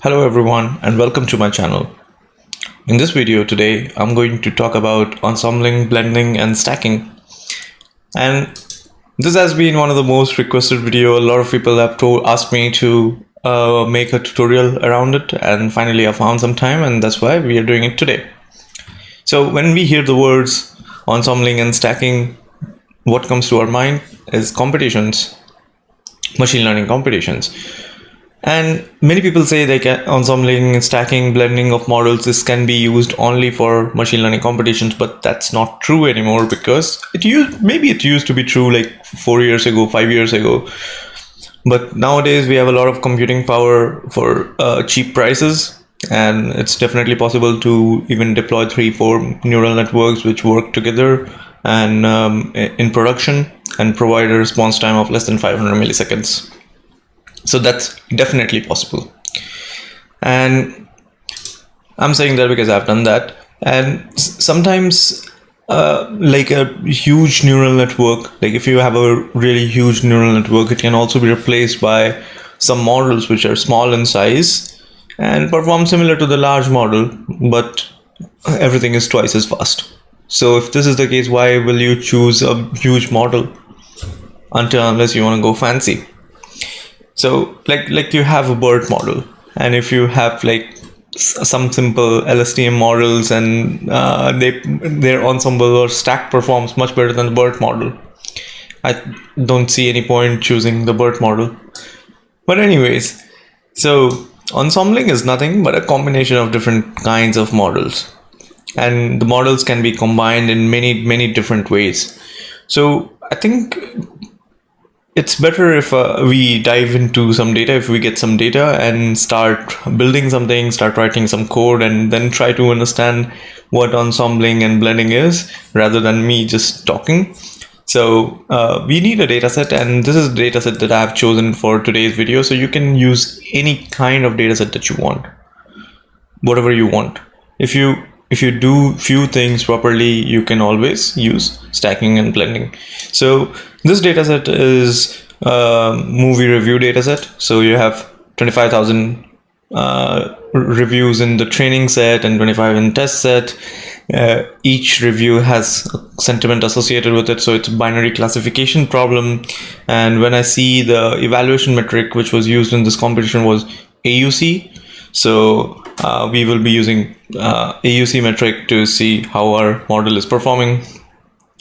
Hello everyone and welcome to my channel. In this video today, I'm going to talk about ensembling, blending and stacking. And this has been one of the most requested video. A lot of people have asked me to make a tutorial around it, and finally I found some time, and that's why we are doing it today. So when we hear the words ensembling and stacking, what comes to our mind is competitions, machine learning competitions. And many people say they can ensembling, stacking, blending of models, this can be used only for machine learning competitions, but that's not true anymore, because it used to be true like 4 years ago, 5 years ago. But nowadays we have a lot of computing power for cheap prices, and it's definitely possible to even deploy 3-4 neural networks which work together and in production and provide a response time of less than 500 milliseconds. So that's definitely possible. And I'm saying that because I've done that. And sometimes like a huge neural network, like if you have a really huge neural network, it can also be replaced by some models which are small in size and perform similar to the large model, but everything is twice as fast. So if this is the case, why will you choose a huge model unless you want to go fancy? So like you have a BERT model, and if you have like some simple LSTM models and their ensemble or stack performs much better than the BERT model, I don't see any point choosing the BERT model. But anyways, so ensembling is nothing but a combination of different kinds of models, and the models can be combined in many different ways. So I think it's better if we dive into some data, if we get some data and start building something, start writing some code, and then try to understand what ensembling and blending is, rather than me just talking. So we need a data set, and this is the data set that I have chosen for today's video. So you can use any kind of data set that you want, whatever you want. If you do few things properly, you can always use stacking and blending. So this dataset is a movie review dataset. So you have 25,000 reviews in the training set and 25 in test set. Each review has a sentiment associated with it, so it's a binary classification problem. And when I see the evaluation metric which was used in this competition was AUC, so we will be using AUC metric to see how our model is performing.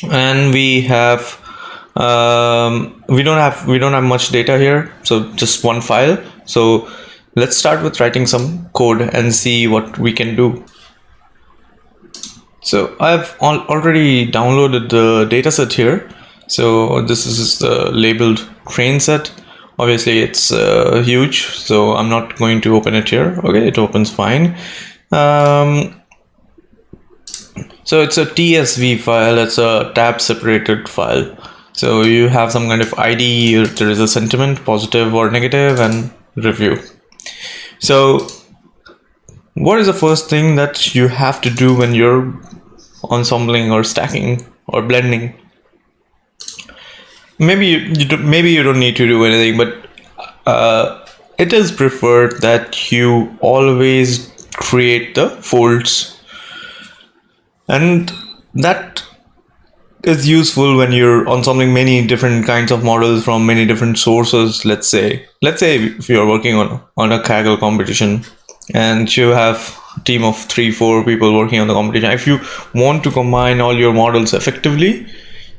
And we have we don't have much data here, so just one file. So let's start with writing some code and see what we can do. So I've already downloaded the dataset here. So this is the labeled train set. Obviously it's huge, so I'm not going to open it here. Okay, it opens fine. So it's a TSV file, it's a tab separated file. So you have some kind of ID, there is a sentiment, positive or negative, and review. So what is the first thing that you have to do when you're ensembling or stacking or blending? Maybe you don't need to do anything, but it is preferred that you always create the folds, and that is useful when you're ensembling many different kinds of models from many different sources. Let's say if you're working on a Kaggle competition and you have a team of 3-4 people working on the competition, if you want to combine all your models effectively,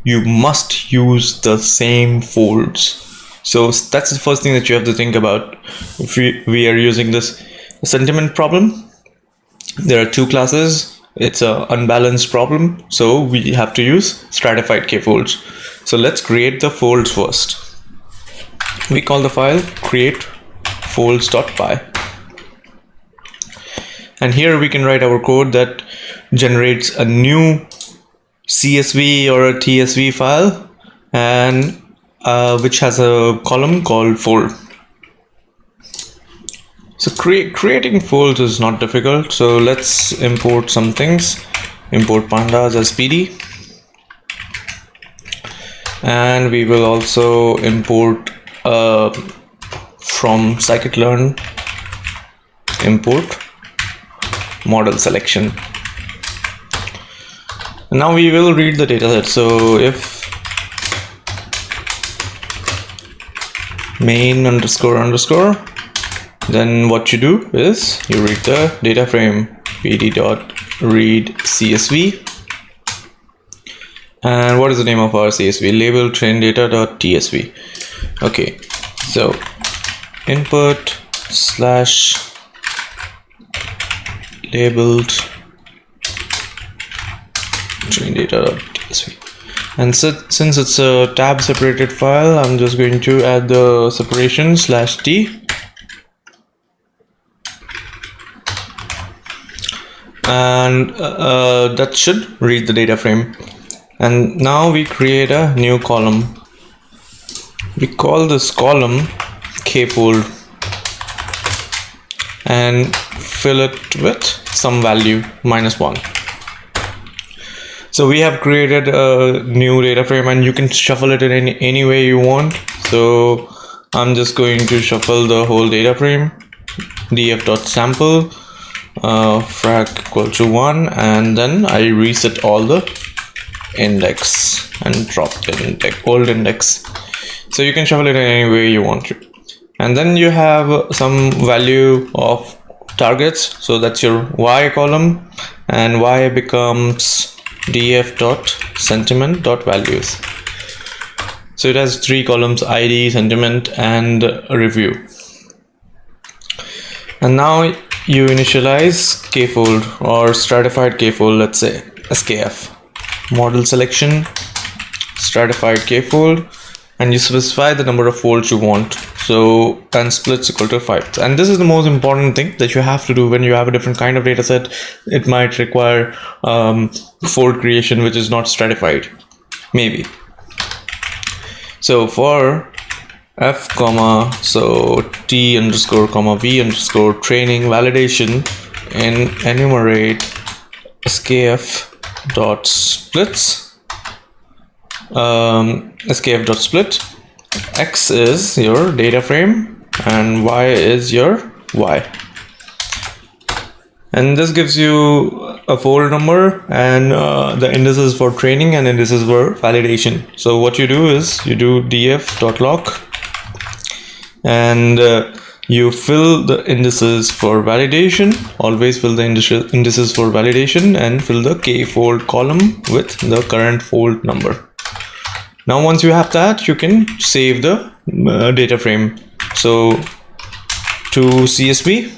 you must use the same folds. So that's the first thing that you have to think about. If we are using this sentiment problem, there are two classes. It's an unbalanced problem, so we have to use stratified k-folds. So let's create the folds first. We call the file create folds.py. And here we can write our code that generates a new CSV or a TSV file, and which has a column called fold. So creating folds is not difficult. So let's import some things. Import pandas as PD, and we will also import from scikit-learn import model selection. Now we will read the dataset. So if main underscore underscore, then what you do is you read the data frame pd.read csv. And what is the name of our CSV? Label train data.tsv. Okay, so input slash labeled train data.tsv. And since it's a tab separated file, I'm just going to add the separation /t. And that should read the data frame. And now we create a new column. We call this column kfold and fill it with some value -1. So we have created a new data frame, and you can shuffle it in any way you want. So I'm just going to shuffle the whole data frame. df.sample frac equal to 1, and then I reset all the index and drop the old index. So you can shuffle it in any way you want to. And then you have some value of targets. So that's your y column, and y becomes df.sentiment.values. So it has 3 columns: ID, sentiment, and review. And now you initialize kfold or stratified kfold, let's say skf. Model selection, stratified kfold, and you specify the number of folds you want. So and splits equal to 5. And this is the most important thing that you have to do when you have a different kind of data set. It might require fold creation which is not stratified, maybe. So for f comma so t underscore comma v underscore training validation in enumerate skf dot splits, skf dot split, x is your data frame and y is your y, and this gives you a fold number and the indices for training and indices for validation. So what you do is you do df.lock and you fill the indices for validation, always fill the indices for validation, and fill the kfold column with the current fold number. Now once you have that, you can save the data frame. So to CSV,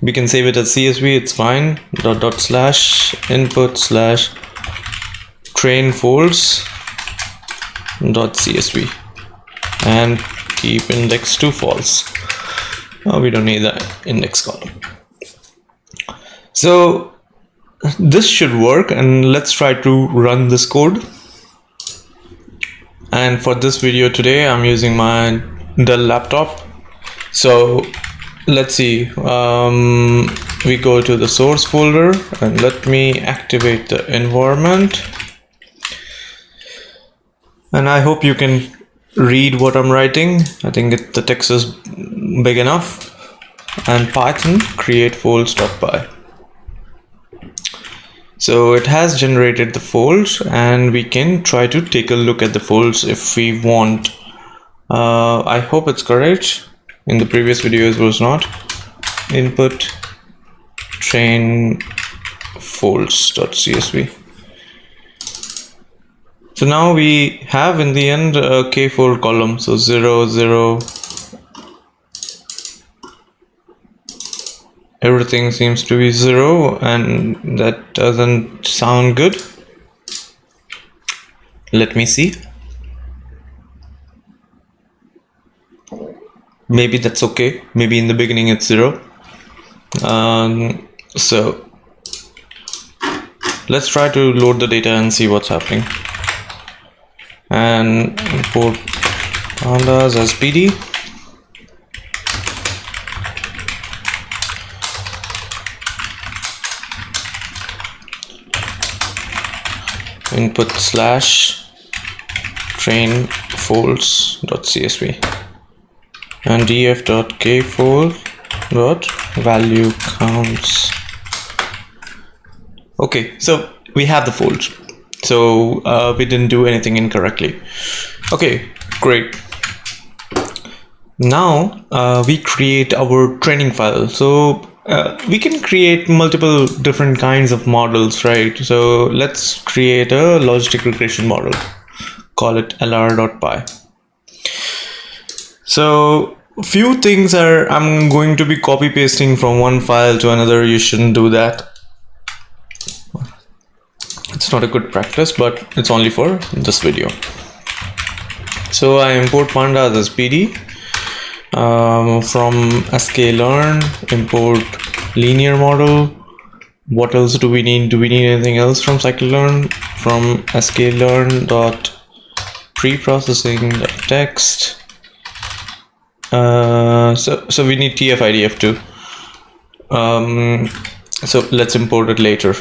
we can save it as CSV, it's fine. /input/ train folds .csv and keep index to false. We don't need the index column. So this should work, and let's try to run this code. And for this video today, I'm using my Dell laptop. So let's see, we go to the source folder and let me activate the environment. And I hope you can read what I'm writing. I think the text is big enough. And Python create folds.py. So it has generated the folds, and we can try to take a look at the folds if we want. I hope it's correct. In the previous video it was not. Input train folds.csv. So now we have in the end a kfold column. So 0, 0. Everything seems to be 0, and that doesn't sound good. Let me see. Maybe that's okay. Maybe in the beginning it's 0. So let's try to load the data and see what's happening. And import pandas as PD. Input / train folds.csv and df.kfold dot value counts. Okay, so we have the folds. So we didn't do anything incorrectly. Okay, great. Now we create our training file. So we can create multiple different kinds of models, right? So let's create a logistic regression model. Call it lr.py. So few things I'm going to be copy pasting from one file to another. You shouldn't do that. It's not a good practice, but it's only for this video. So I import pandas as PD. From sklearn, import linear model. What else do we need? Do we need anything else from scikit-learn? From sklearn dot preprocessing text. So we need tf-idf too. So let's import it later.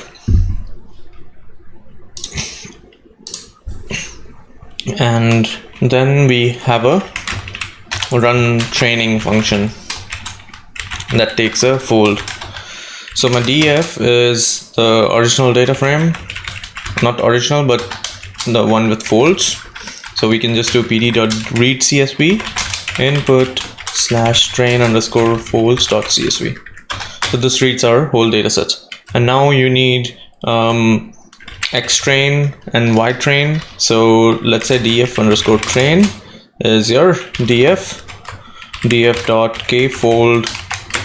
And then we have a run training function that takes a fold. So my df is the original data frame, not original, but the one with folds. So we can just do pd.read csv input /train underscore folds.csv. So this reads our whole data set. And now you need xtrain and ytrain. So let's say df underscore train is your df dot k fold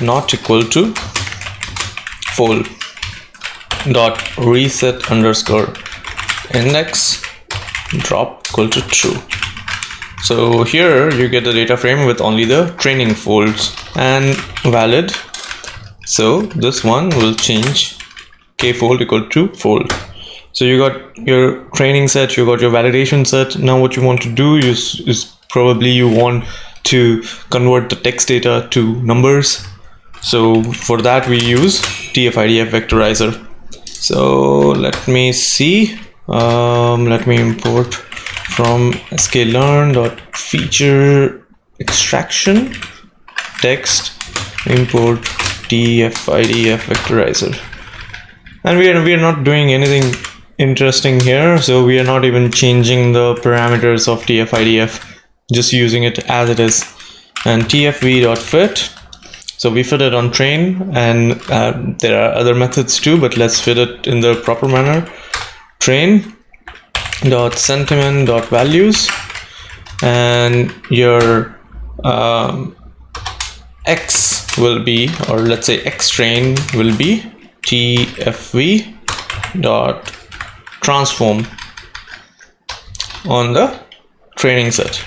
not equal to fold dot reset underscore index drop equal to true. So here you get the data frame with only the training folds and valid. So this one will change k fold equal to fold. So you got your training set, you got your validation set. Now what you want to do is probably you want to convert the text data to numbers. So for that we use tf-idf vectorizer. So let me see. Let me import from sklearn.feature extraction text import tf-idf vectorizer. And we are not doing anything interesting here. So we are not even changing the parameters of tf-idf, just using it as it is. And tfv.fit. So we fit it on train, and there are other methods too, but let's fit it in the proper manner. Train dot sentiment dot values, and your x will be, or let's say xtrain will be tfv dot transform on the training set.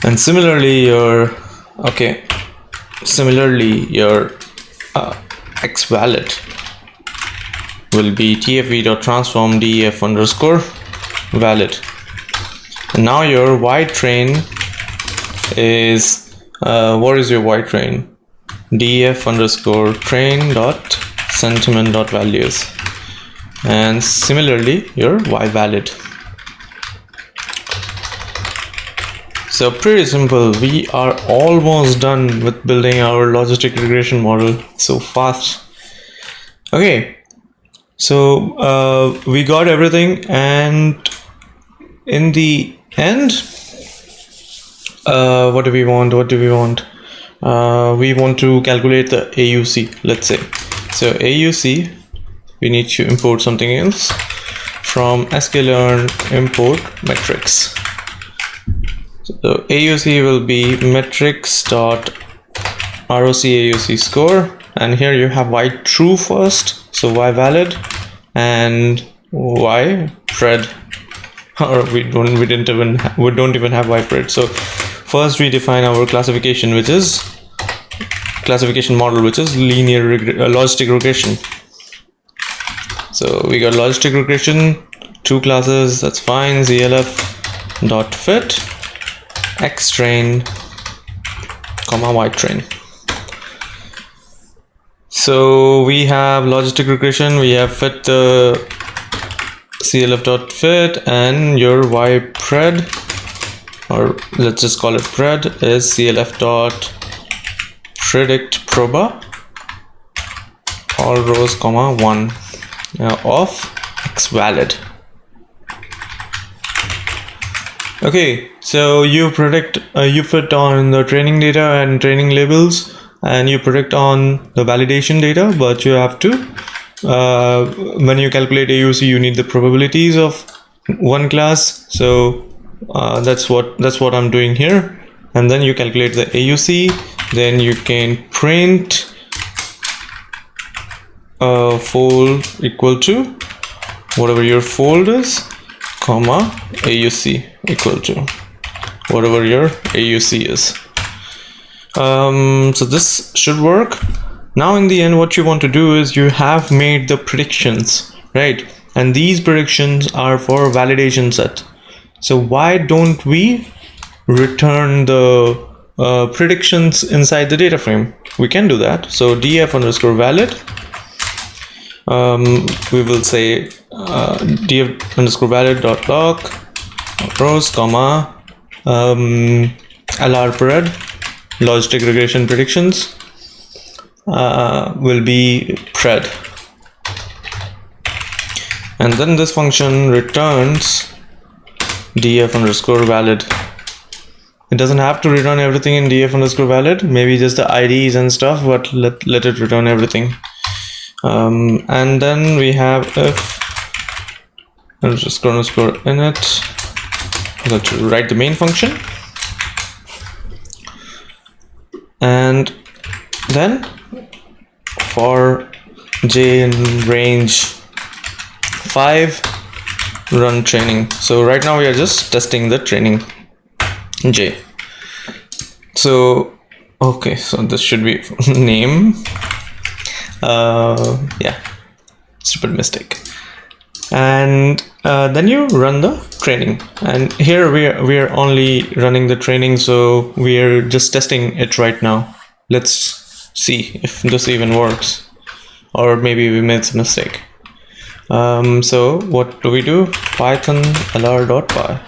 And similarly your x valid will be tfv.transform def underscore valid. And now your y train is what is your y train? def underscore train dot sentiment dot values. And similarly your y valid. So pretty simple. We are almost done with building our logistic regression model. So fast. Okay, so we got everything, and in the end, what do we want? We want to calculate the AUC, let's say. So AUC, we need to import something else from sklearn import metrics. So AUC will be metrics dot ROC AUC score, and here you have y true first, so y valid, and y pred, or we don't even have y pred. So first we define our classification, which is classification model, which is linear logistic regression. So we got logistic regression, two classes, that's fine. zlf dot fit xtrain comma ytrain. So we have logistic regression, we have fit the clf.fit and your ypred or let's just call it pred, is clf dot predict proba all rows comma 1 of x valid. Okay, so you predict, you fit on the training data and training labels, and you predict on the validation data, but you have to, when you calculate AUC, you need the probabilities of one class. So that's what I'm doing here. And then you calculate the AUC, then you can print a fold equal to whatever your fold is, comma AUC equal to whatever your AUC is. So this should work. Now in the end, what you want to do is you have made the predictions, right? And these predictions are for validation set. So why don't we return the predictions inside the data frame? We can do that. So df underscore valid, we will say df underscore valid dot log rows comma lr pred logistic regression predictions will be pred, and then this function returns df underscore valid. It doesn't have to return everything in df underscore valid, maybe just the IDs and stuff, but let it return everything. And then we have if underscore init, let's write the main function, and then for j in range 5 run training. So right now we are just testing the training j. So okay, so this should be name. Yeah, stupid mistake. And then you run the training, and here we are only running the training, so we are just testing it right now. Let's see if this even works, or maybe we made some mistake. So what do? Python lr.py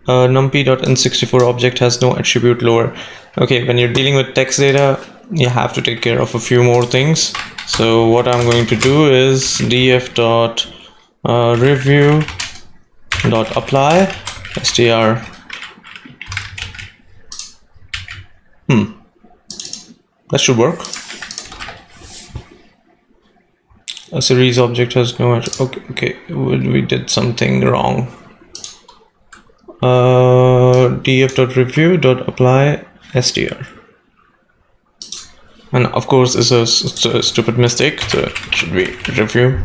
numpy.n64 object has no attribute lower. Okay, when you're dealing with text data, you have to take care of a few more things. So what I'm going to do is df dot review dot apply str. That should work. A series object has no okay, we did something wrong. df.review.apply str, and of course it's a stupid mistake, so it should be review.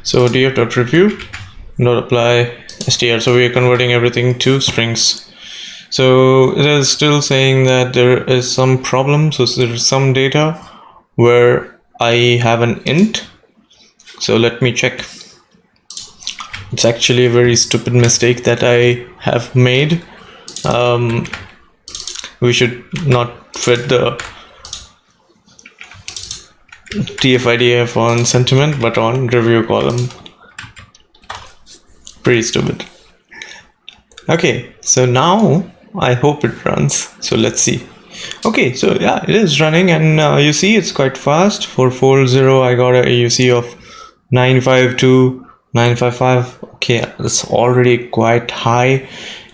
So df.review.apply str, so we are converting everything to strings. So it is still saying that there is some problem, so there is some data where I have an int. So let me check. It's actually a very stupid mistake that I have made. We should not fit the TF-IDF on sentiment, but on review column. Pretty stupid. Okay, so now I hope it runs. So let's see. Okay, so yeah, it is running, and you see it's quite fast. For fold 0, I got a AUC of 952.955. Okay, that's already quite high.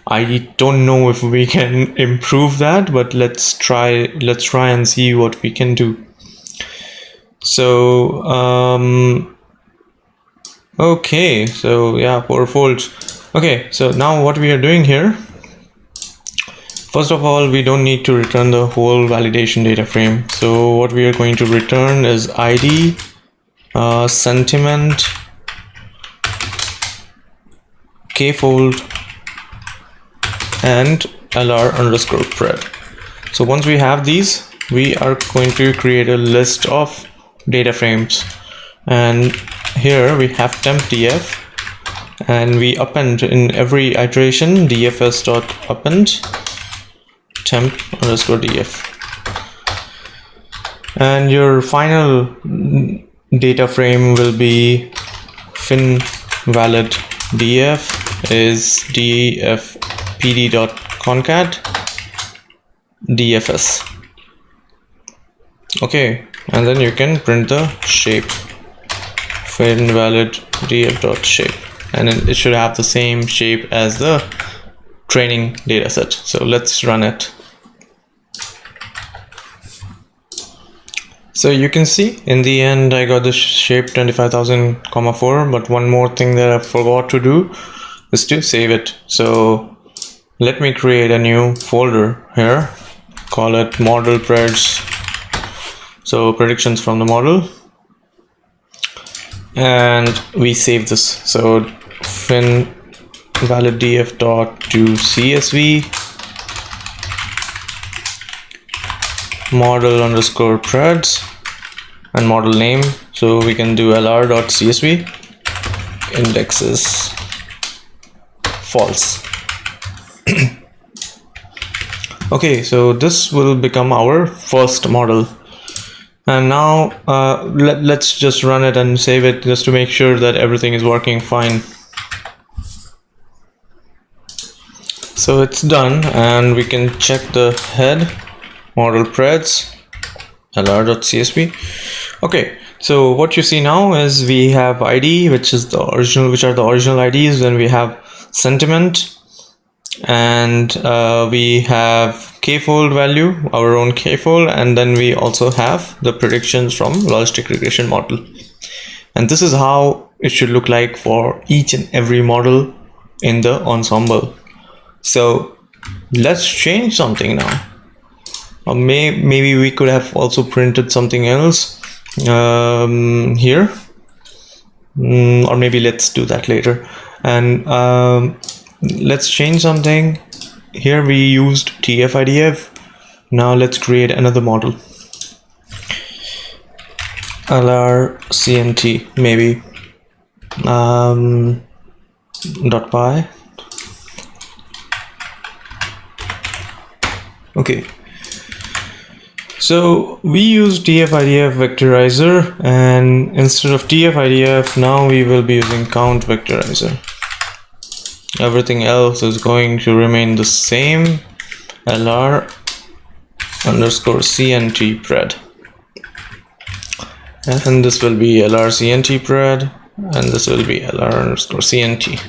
I don't know if we can improve that, but let's try and see what we can do. So okay, so yeah, 4 folds. Okay, so now what we are doing here, first of all, we don't need to return the whole validation data frame. So what we are going to return is ID, sentiment, kfold, and lr underscore pred. So once we have these, we are going to create a list of data frames, and here we have temp df, and we append in every iteration dfs dot append temp underscore df, and your final data frame will be fin valid df is df pd.concat dfs. Okay, and then you can print the shape, invalid df.shape, and then it should have the same shape as the training dataset. So let's run it. So you can see in the end I got the shape 25,000,4, but one more thing that I forgot to do is to save it. So let me create a new folder here, call it model preds, so predictions from the model, and we save this. So fin valid df dot to csv model underscore preds and model name, so we can do lr.csv index is false. Okay, so this will become our first model, and now let's just run it and save it just to make sure that everything is working fine. So it's done, and we can check the head model preds lr.csv. Okay, so what you see now is we have id, which are the original IDs, then we have sentiment, and we have k-fold value, our own k-fold, and then we also have the predictions from logistic regression model. And this is how it should look like for each and every model in the Ensemble. So let's change something now. Or maybe we could have also printed something else here, or maybe let's do that later. And let's change something. Here we used tf-idf. Now let's create another model, lr-cnt maybe .py. Okay, so we use tf-idf vectorizer, and instead of tf-idf now we will be using count vectorizer. Everything else is going to remain the same, lr underscore cnt pred, and this will be lr cnt pred, and this will be lr underscore cnt.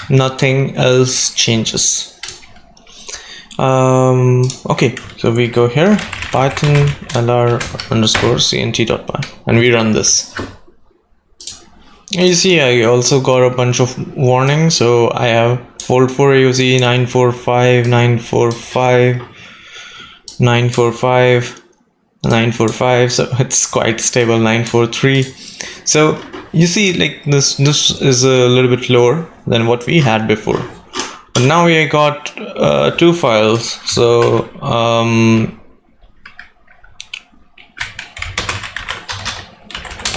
Nothing else changes. Okay, so we go here, python lr underscore cnt.py, and we run this. You see, I also got a bunch of warnings. So I have fold 4 AOC 945, 945, 945, 945. So it's quite stable, 943. So you see, like this is a little bit lower than what we had before. But now we got two files. So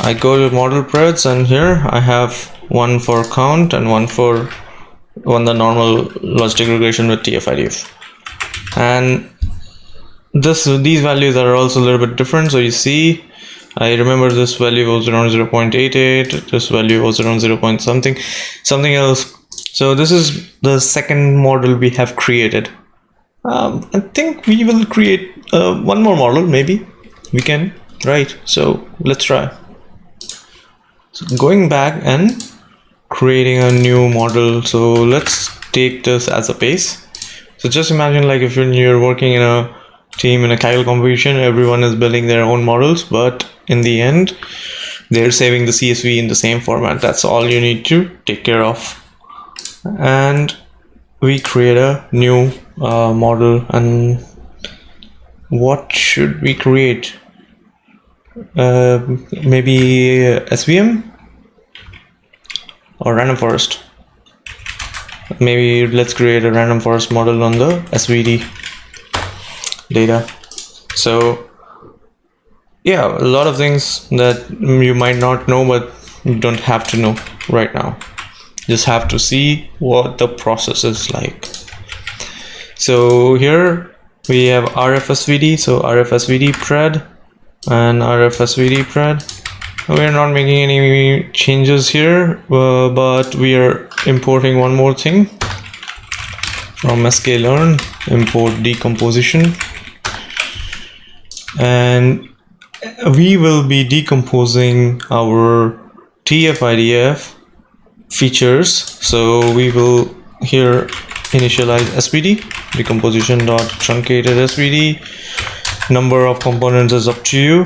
I go to model preds, and here I have one for count and one the normal logistic regression with tf-idf. And these values are also a little bit different. So you see, I remember this value was around 0.88, this value was around 0. something else. So this is the second model we have created. I think we will create one more model, maybe we can, right? So let's try. So going back and creating a new model. So let's take this as a base. So just imagine, like, if you're working in a team in a Kaggle competition, everyone is building their own models, but in the end they're saving the CSV in the same format. That's all you need to take care of. And we create a new model. And what should we create? Maybe SVM or random forest. Maybe let's create a random forest model on the SVD data. So yeah, a lot of things that you might not know, but you don't have to know right now. Just have to see what the process is like. So here we have RFSVD, so RFSVD pred and RFSVD pred. We're not making any changes here, but we are importing one more thing, from sklearn import decomposition, and we will be decomposing our TF-IDF features. So we will here initialize SVD, decomposition dot truncated SVD. Number of components is up to you.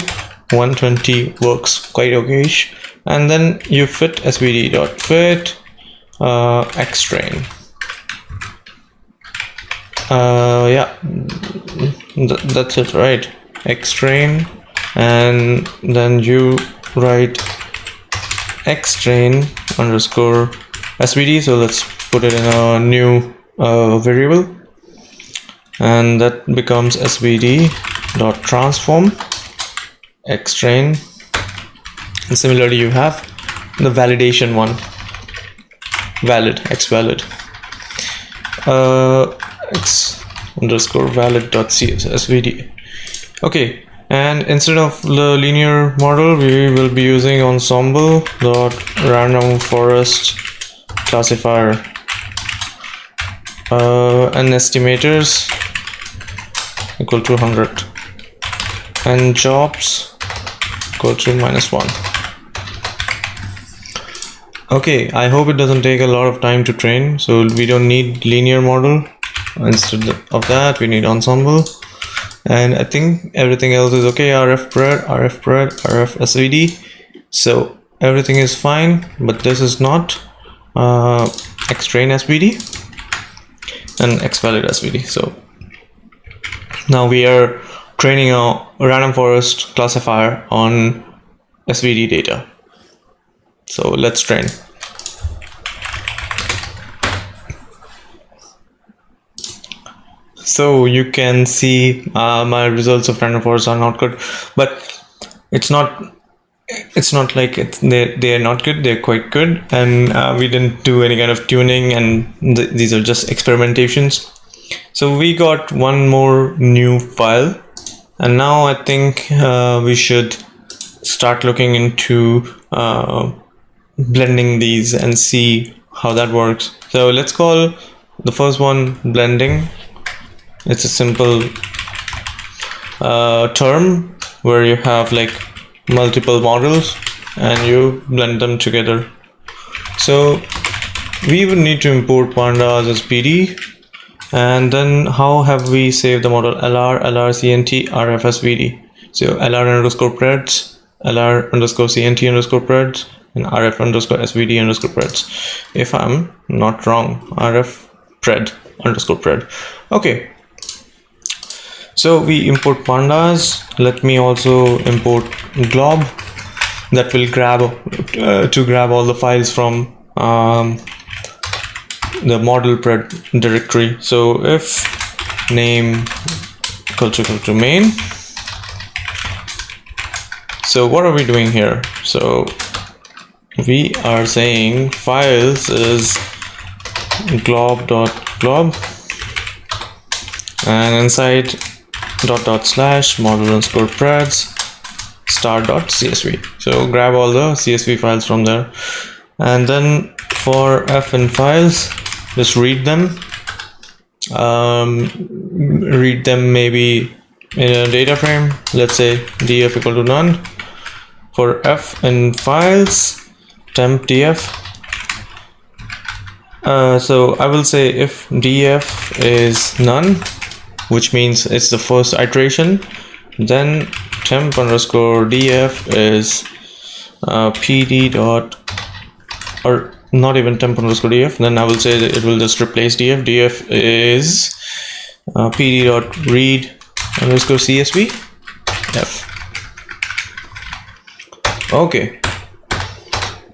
120 works quite okay. And then you fit SVD dot fit xtrain. Yeah, that's it, right? Xtrain, and then you write xtrain underscore SVD. So let's put it in a new variable, and that becomes SVD dot transform xtrain. And similarly, you have the validation one, valid x valid x underscore valid dot svd. Okay, and instead of the linear model, we will be using ensemble dot random forest classifier and estimators equal to 100 and jobs equal to -1. Okay, I hope it doesn't take a lot of time to train, so we don't need linear model. Instead of that, we need ensemble, and I think everything else is okay. RF pred, RF SVD, so everything is fine, but this is not xtrain SVD and xvalid SVD. So now we are training a random forest classifier on SVD data. So let's train. So you can see my results of random forest are not good, but it's not like they are not good. They're quite good, and we didn't do any kind of tuning, and these are just experimentations. So we got one more new file, and now I think we should start looking into blending these and see how that works. So let's call the first one blending. It's a simple term where you have like multiple models and you blend them together. So we would need to import pandas as PD, and then how have we saved the model? lr cnt rf svd. So lr underscore preds, lr underscore cnt underscore preds, and rf underscore svd underscore preds. If I'm not wrong, rf pred underscore pred. Okay. So we import pandas. Let me also import glob that will grab all the files from the model pred directory. So if name culture main. So what are we doing here? So we are saying files is glob.glob, and inside // model underscore preds star.csv. So grab all the CSV files from there, and then for f in files, just read them. Read them maybe in a data frame. Let's say df equal to none. For f in files, temp df. So I will say if df is none, which means it's the first iteration, then temp underscore df is pd dot, or not even temp underscore df, then I will say that it will just replace df. Df is pd dot read underscore csv f. Okay,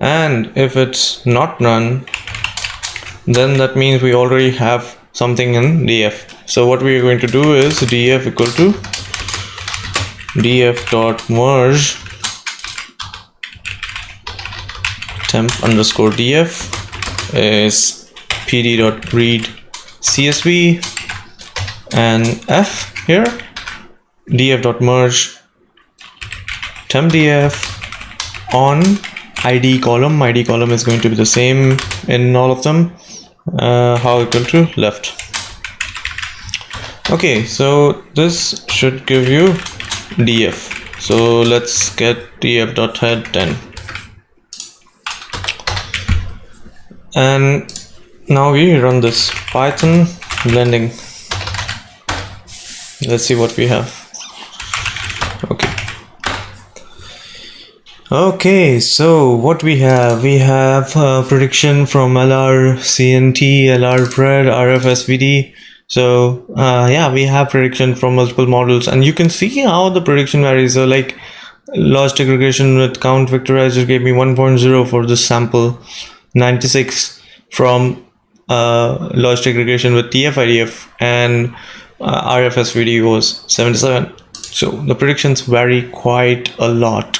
and if it's not none, then that means we already have something in df. So what we are going to do is df equal to df dot merge temp underscore df is pd dot read csv, and f here df dot merge temp df on id column. Id column is going to be the same in all of them. How equal to left. Okay, so this should give you df. So let's get df.head 10. And now we run this Python blending. Let's see what we have. Okay, so what we have prediction from LR, CNT, LR pred, RFSVD. So yeah, we have prediction from multiple models, and you can see how the prediction varies. So like logistic regression with count vectorizer gave me 1.0 for this sample, 96 from logistic regression with TF-IDF, and RFSVD was 77. So the predictions vary quite a lot.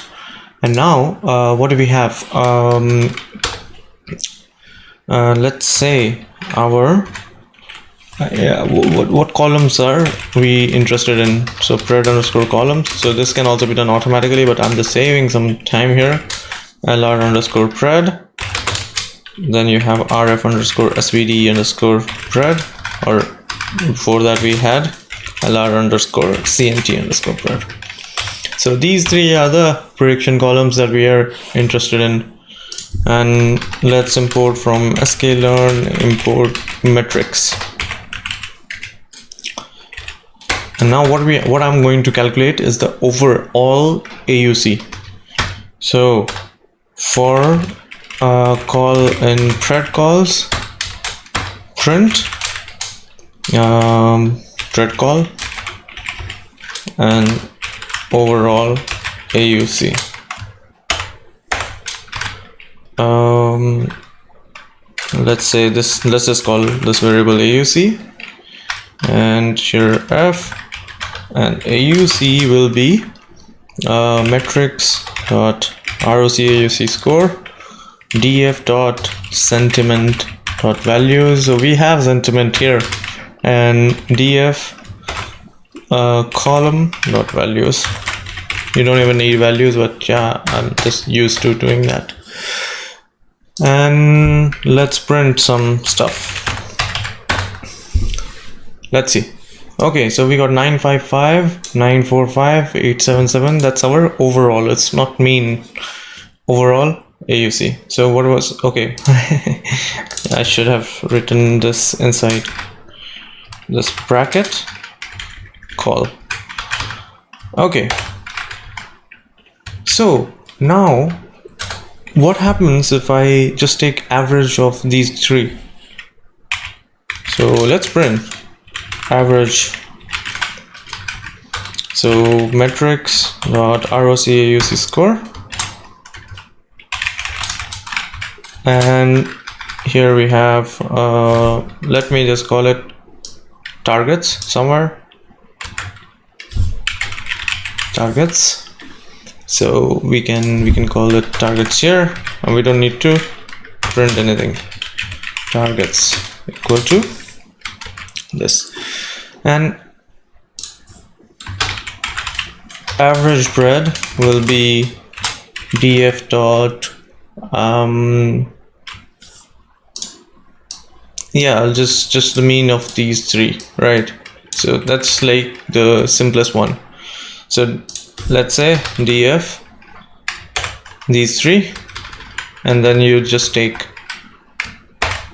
And now what do we have? Let's say our what columns are we interested in? So pred underscore columns. So this can also be done automatically, but I'm just saving some time here. LR underscore pred. Then you have RF underscore SVD underscore pred, or before that we had LR underscore CNT underscore pred. So these three are the prediction columns that we are interested in. And let's import from sklearn, import metrics. And now what I'm going to calculate is the overall AUC. So for call in pred calls, print pred call and overall AUC. Let's say this, let's just call this variable AUC, and here F, and AUC will be metrics dot ROC AUC score df dot sentiment dot values. So we have sentiment here, and df column dot values. You don't even need values, but yeah, I'm just used to doing that. And let's print some stuff. Let's see. Okay, so we got 955, 945, 877. That's our overall. It's not mean. Overall AUC. So what was, okay. I should have written this inside this bracket. Call. Okay, so now what happens if I just take average of these three? So let's print average. So metrics dot ROC AUC score, and here we have let me just call it targets somewhere. Targets. So we can call it targets here, and we don't need to print anything. Targets equal to this, and average pred will be df dot yeah, just the mean of these three, right? So that's like the simplest one. So let's say df these three, and then you just take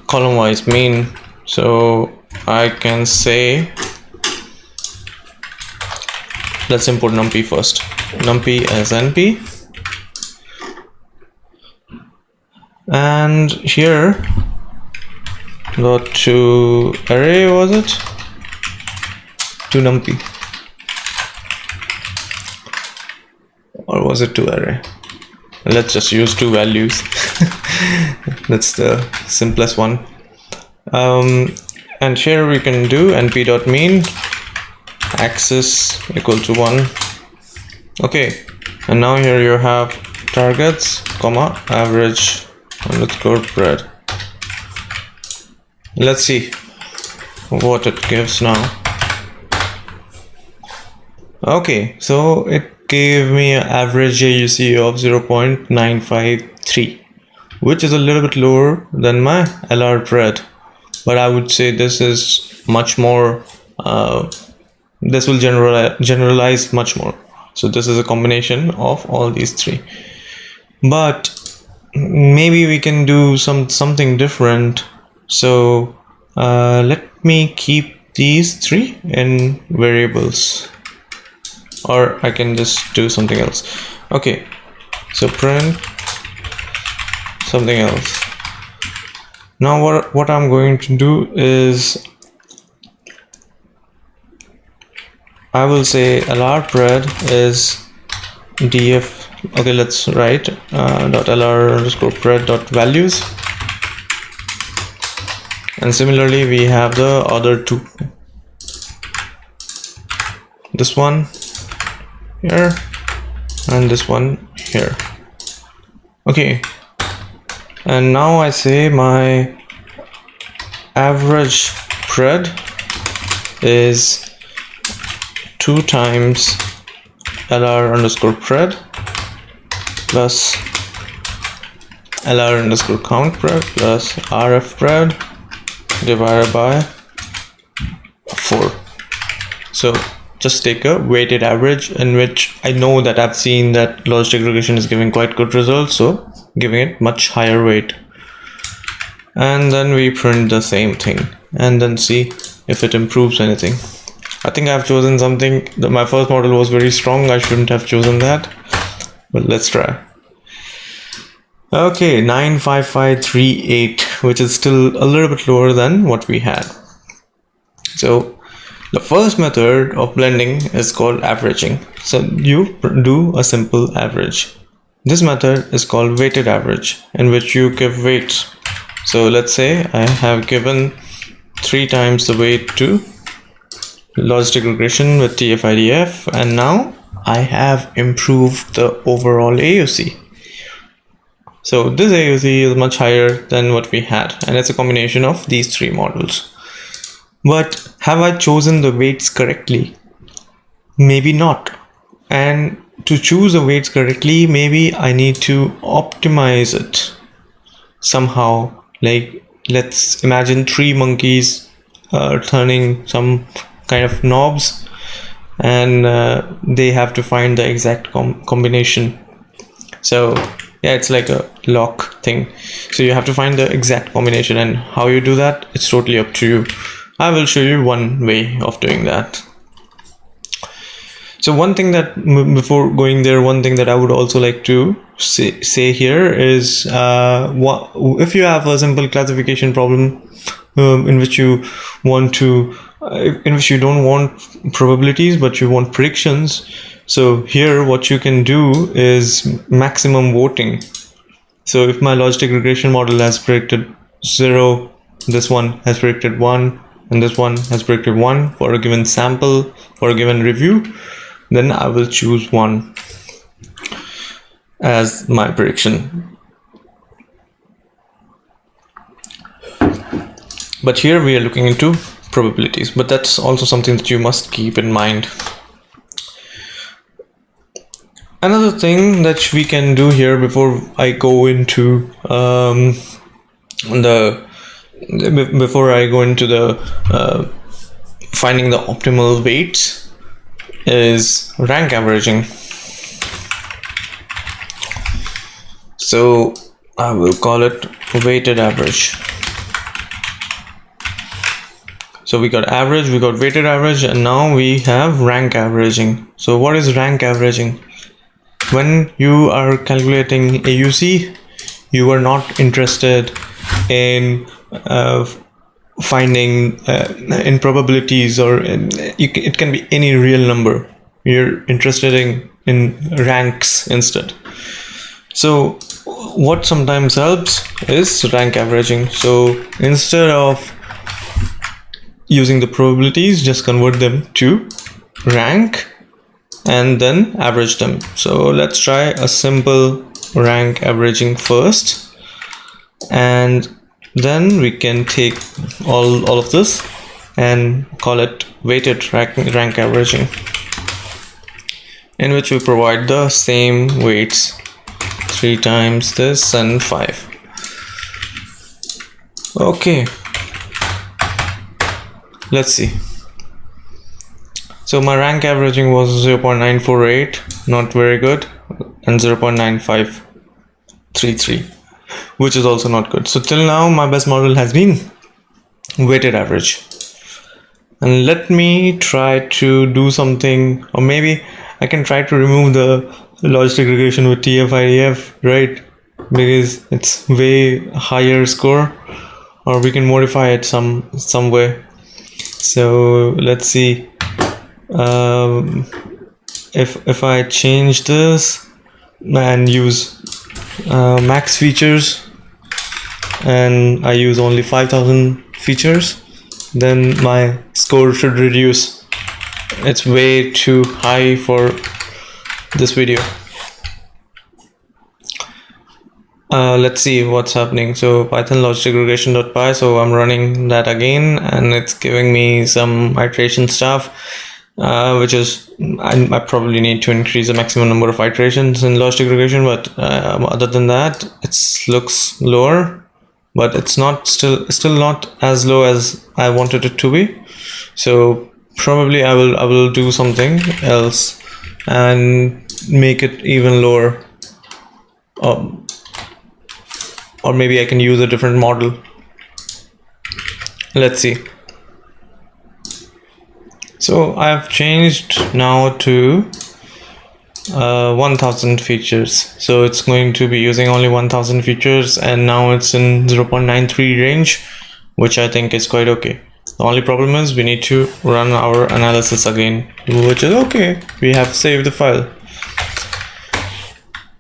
column wise mean. So I can say, let's import numpy first. Numpy as np, and here dot to array, was it to numpy, or was it to array? Let's just use two values. That's the simplest one. And here we can do np.mean axis equal to 1. Okay, and now here you have targets comma average underscore pred. Let's see what it gives now. Okay, so it gave me an average AUC of 0.953, which is a little bit lower than my LR pred, but I would say this is much more this will generalize much more. So this is a combination of all these three. But maybe we can do something different. So let me keep these three in variables, or I can just do something else. Okay, so print something else. Now what I'm going to do is I will say lrpred is df. Okay, let's write .lr_pred.values, and similarly we have the other two, this one here and this one here. Okay, and now I say my average pred is 2 times lr_pred plus lr_count pred plus rf pred divided by 4. So just take a weighted average, in which I know that I've seen that logistic regression is giving quite good results, so giving it much higher weight. And then we print the same thing and then see if it improves anything. I think I've chosen something that my first model was very strong. I shouldn't have chosen that, but let's try. Okay, 95538, which is still a little bit lower than what we had. So the first method of blending is called averaging. So you do a simple average. This method is called weighted average, in which you give weights. So let's say I have given 3 times the weight to logistic regression with TF-IDF, and now I have improved the overall AUC. So this AUC is much higher than what we had, and it's a combination of these 3 models. But have I chosen the weights correctly? Maybe not. And to choose the weights correctly, maybe I need to optimize it somehow. Like, let's imagine 3 monkeys turning some kind of knobs, and they have to find the exact combination. So yeah, it's like a lock thing. So you have to find the exact combination, and how you do that, it's totally up to you. I will show you one way of doing that. So one thing that, before going there, one thing that I would also like to say here is if you have a simple classification problem in which you want to in which you don't want probabilities but you want predictions. So here what you can do is maximum voting. So if my logistic regression model has predicted 0, this one has predicted 1, and this one has predicted 1 for a given sample, for a given review, then I will choose 1 as my prediction. But here we are looking into probabilities, but that's also something that you must keep in mind. Another thing that we can do here before I go into finding the optimal weights is rank averaging. So I will call it weighted average. So we got average, we got weighted average, and now we have rank averaging. So what is rank averaging? When you are calculating AUC, you are not interested in finding in probabilities, or it can be any real number. You're interested in ranks instead. So what sometimes helps is rank averaging. So instead of using the probabilities, just convert them to rank and then average them. So let's try a simple rank averaging first, and then we can take all of this and call it weighted rank averaging, in which we provide the same weights, 3 times this and 5. Okay, let's see. So my rank averaging was 0.948, not very good, and 0.9533, which is also not good. So till now my best model has been weighted average. And let me try to do something, or maybe I can try to remove the logistic regression with TF-IDF, right? Because it's way higher score, or we can modify it some way. So let's see. If I change this and use max features, and I use only 5,000 features, then my score should reduce. It's way too high for this video. Let's see what's happening. So python logistic regression.py, so I'm running that again, and it's giving me some iteration stuff, which is I probably need to increase the maximum number of iterations in logistic regression, but other than that it looks lower, but it's not still not as low as I wanted it to be. So probably I will do something else and make it even lower, or maybe I can use a different model. Let's see. So I've changed now to 1000 features. So it's going to be using only 1000 features, and now it's in 0.93 range, which I think is quite okay. The only problem is we need to run our analysis again, which is okay. We have saved the file.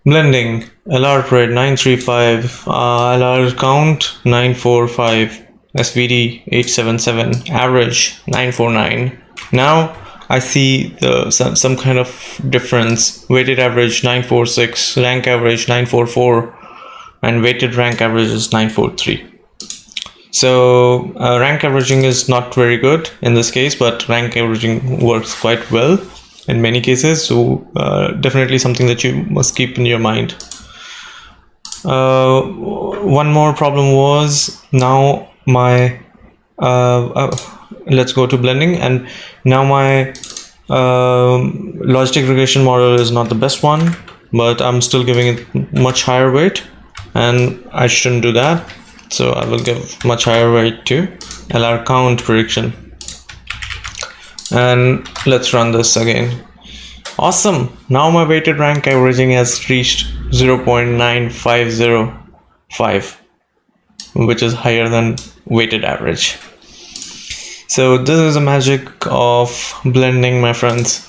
Blending, LR spread 935, LR count 945, SVD 877, average 949. Now I see some kind of difference. Weighted average 946, rank average 944, and weighted rank average is 943. So rank averaging is not very good in this case, but rank averaging works quite well in many cases. So definitely something that you must keep in your mind. One more problem was now my let's go to blending, and now my logistic regression model is not the best one, but I'm still giving it much higher weight, and I shouldn't do that. So I will give much higher weight to LR count prediction, and let's run this again. Awesome. Now my weighted rank averaging has reached 0.9505, which is higher than weighted average. So this is the magic of blending, my friends.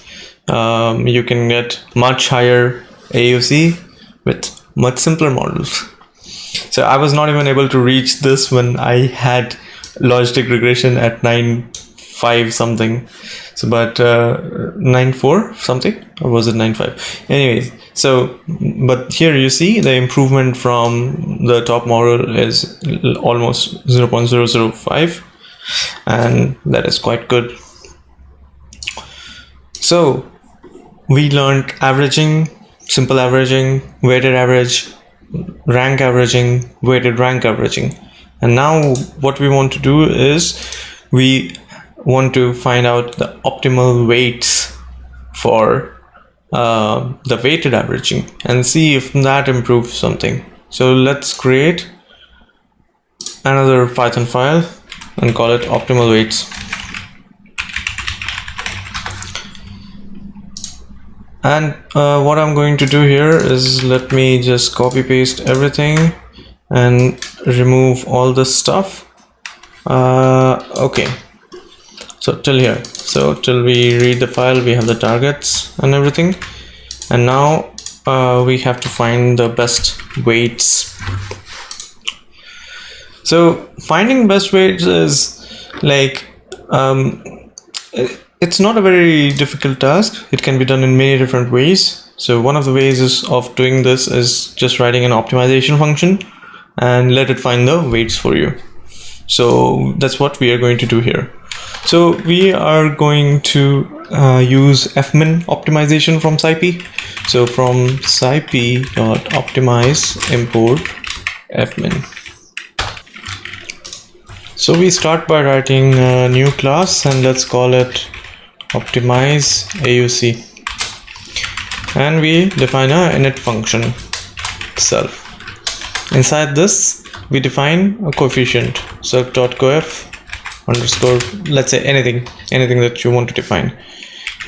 You can get much higher AUC with much simpler models. So I was not even able to reach this when I had logistic regression at 9.5 something. So but 9.4 something, or was it 9.5? Anyways, so but here you see the improvement from the top model is almost 0.005, and that is quite good. So we learned averaging, simple averaging, weighted average, rank averaging, weighted rank averaging, and now what we want to do is we want to find out the optimal weights for the weighted averaging and see if that improves something. So let's create another Python file and call it optimal weights. And what I'm going to do here is, let me just copy paste everything and remove all this stuff. Okay, so till here, so till we read the file, we have the targets and everything, and now we have to find the best weights. So finding best weights is like it's not a very difficult task. It can be done in many different ways. So one of the ways of doing this is just writing an optimization function and let it find the weights for you. So that's what we are going to do here. So we are going to use fmin optimization from scipy. So from scipy.optimize import fmin. So we start by writing a new class, and let's call it optimize AUC, and we define a init function self. Inside this we define a coefficient, self.coef underscore, let's say anything that you want to define,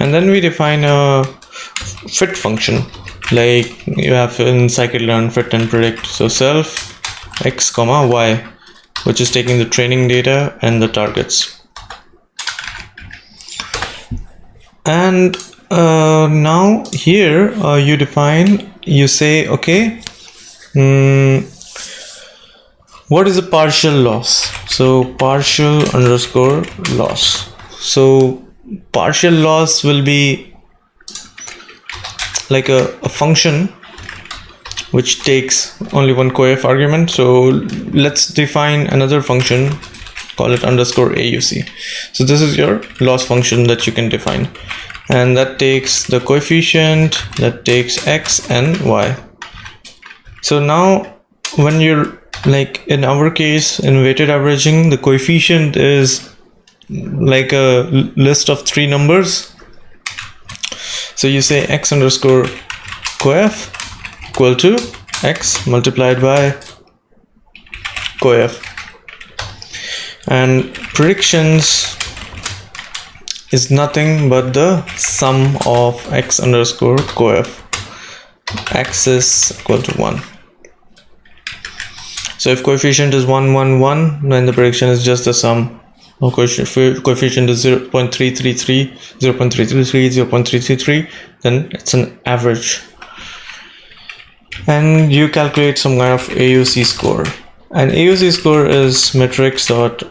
and then we define a fit function like you have in scikit-learn fit and predict. So self x comma y, which is taking the training data and the targets. And now here you say okay, what is a partial loss? So partial underscore loss. So partial loss will be like a function which takes only one coef argument. So let's define another function, call it underscore AUC. So this is your loss function that you can define, and that takes the coefficient, that takes x and y. So now when you're like in our case in weighted averaging, the coefficient is like a list of 3 numbers. So you say x underscore coef equal to x multiplied by coef, and predictions is nothing but the sum of x underscore coef. X is equal to 1. So if coefficient is 1 1 1, then the prediction is just the sum. Coefficient is 0.333, 0.333, 0.333, then it's an average. And you calculate some kind of AUC score. And AUC score is matrix dot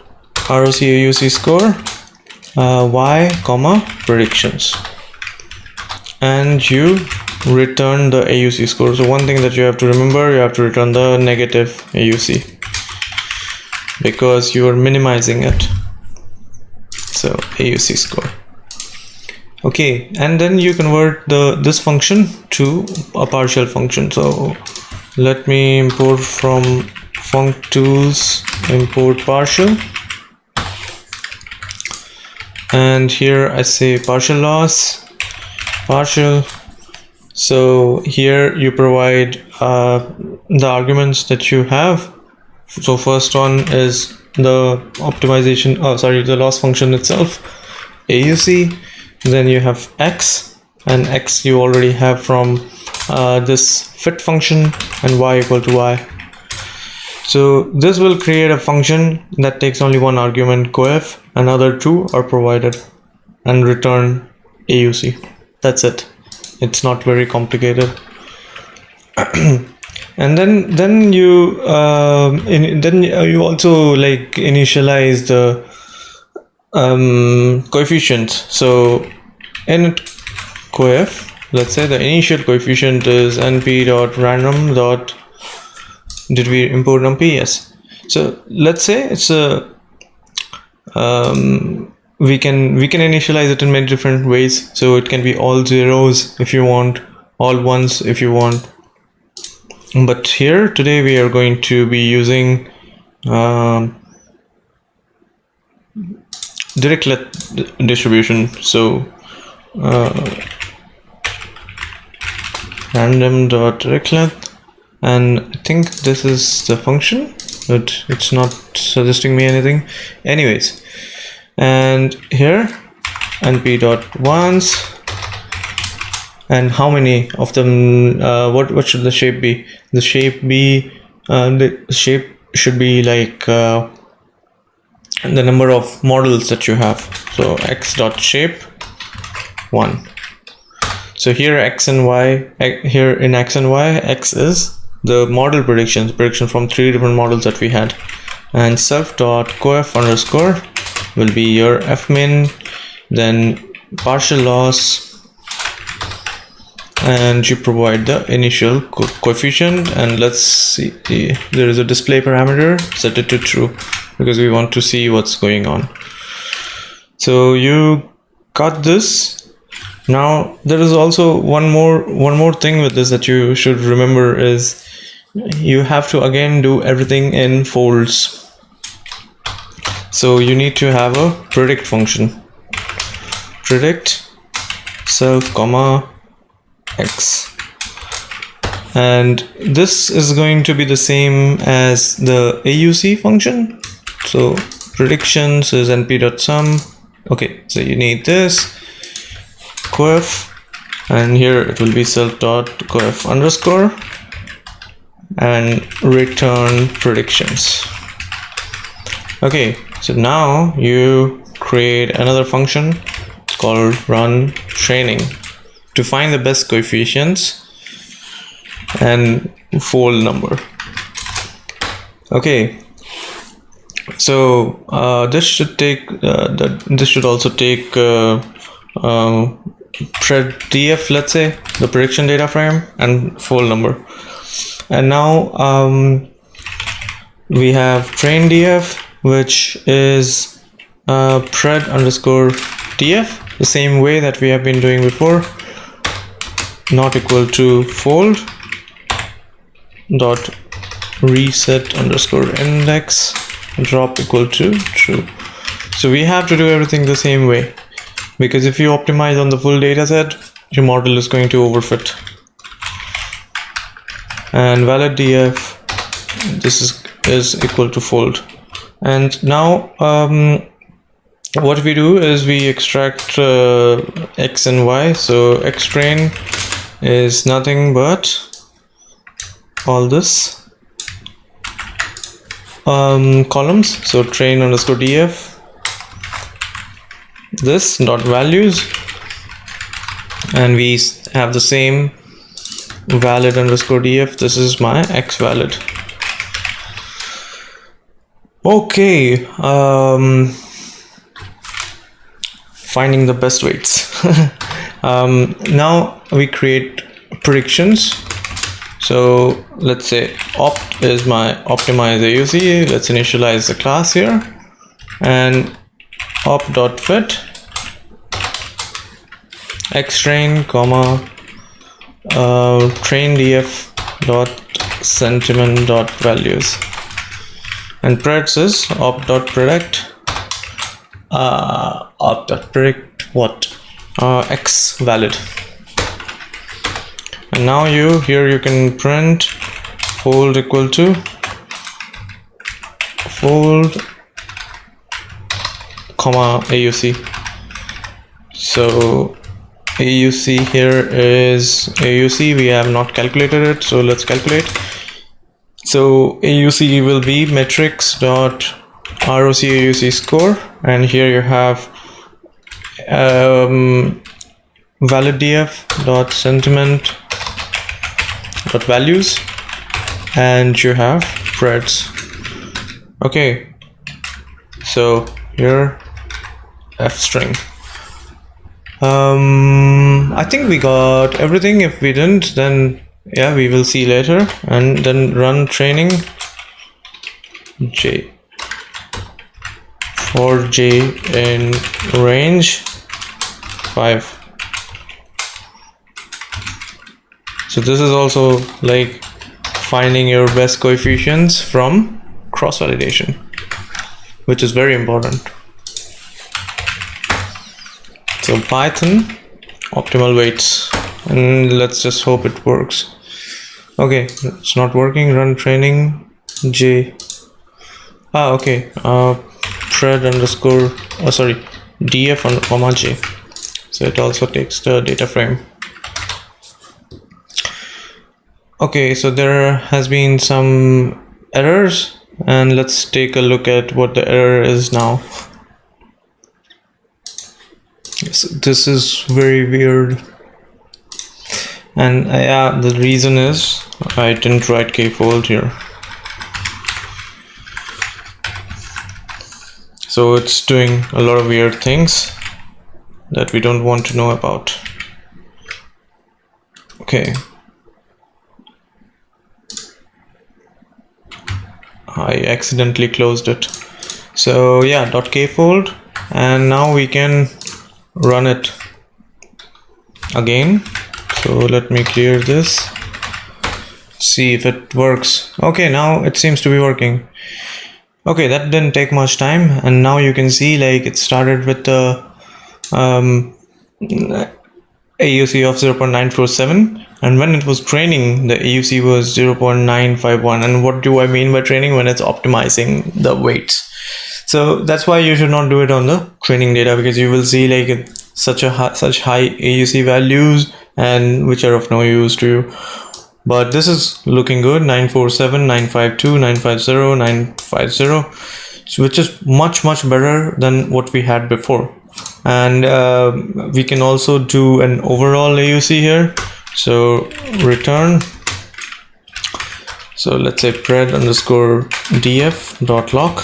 ROC AUC score y comma predictions, and you return the AUC score. So one thing that you have to remember, you have to return the negative AUC because you are minimizing it. So AUC score. Okay, and then you convert this function to a partial function. So let me import from func tools, import partial, and here I say partial loss, partial. So here you provide the arguments that you have. So first one is the optimization, the loss function itself, AUC. Then you have x, and x you already have from this fit function, and y equal to y. So this will create a function that takes only one argument coef, and other 2 are provided, and return AUC. That's it. It's not very complicated. And then you also like initialize the coefficient. So init coef, let's say the initial coefficient is np.random. Did we import numpy? Yes. So let's say it's a we can initialize it in many different ways. So it can be all zeros if you want, all ones if you want. But here today we are going to be using direct distribution. So random.directLength, and I think this is the function, but it's not suggesting me anything. Anyways, and here np.ones, and how many of them, what should the shape be? The shape should be like the number of models that you have. So x.shape 1. So here x and y, here in x and y, x is the model prediction from 3 different models that we had, and self.coef underscore will be your fmin, then partial loss, and you provide the initial coefficient, and let's see, there is a display parameter, set it to true because we want to see what's going on. So you got this. Now there is also one more thing with this that you should remember is you have to again do everything in folds. So you need to have a predict function. predict self comma x, and this is going to be the same as the AUC function. So predictions is np.sum. Okay, so you need this coef, and here it will be self.coef underscore and return predictions. Okay, so now you create another function called run training to find the best coefficients and fold number. Okay, so this should take this should also take pred df, let's say the prediction data frame, and fold number. And now we have train df, which is pred underscore df, the same way that we have been doing before, not equal to fold dot reset underscore index drop equal to true. So we have to do everything the same way, because if you optimize on the full data set, your model is going to overfit. And valid df, this is equal to fold. And now what we do is we extract x and y. So x train is nothing but all this columns. So train underscore df, this dot values, and we have the same valid underscore df. This is my x valid. Okay, finding the best weights. Now we create predictions. So let's say opt is my optimize AUC. Let's initialize the class here, and opt.fit x train comma train df dot sentiment dot values, and preds is opt.predict opt.predict what x valid. And now here you can print fold equal to fold comma AUC. So AUC here is AUC, we have not calculated it, so let's calculate. So AUC will be metrics dot ROC AUC score, and here you have valid df dot sentiment dot values, and you have preds. Okay, so here f string. I think we got everything. If we didn't, then yeah, we will see later. And then run training j for j in range 5. So this is also like finding your best coefficients from cross validation, which is very important. So Python optimal weights, and let's just hope it works. Okay, it's not working. Run training j. Okay. Pred underscore df and comma j. So it also takes the data frame. Okay, so there has been some errors, and let's take a look at what the error is now. This is very weird, and yeah, the reason is I didn't write kfold here, so it's doing a lot of weird things that we don't want to know about. Okay, I accidentally closed it. So yeah, .kfold, and now we can run it again. So let me clear this, see if it works. Okay, now it seems to be working. Okay, that didn't take much time, and now you can see like it started with the AUC of 0.947, and when it was training, the AUC was 0.951. And what do I mean by training? When it's optimizing the weights. So that's why you should not do it on the training data, because you will see like such high AUC values and which are of no use to you. But this is looking good. 947, 952, 950, 950, which is much better than what we had before. And we can also do an overall AUC here. So return. So let's say pred underscore df dot lock.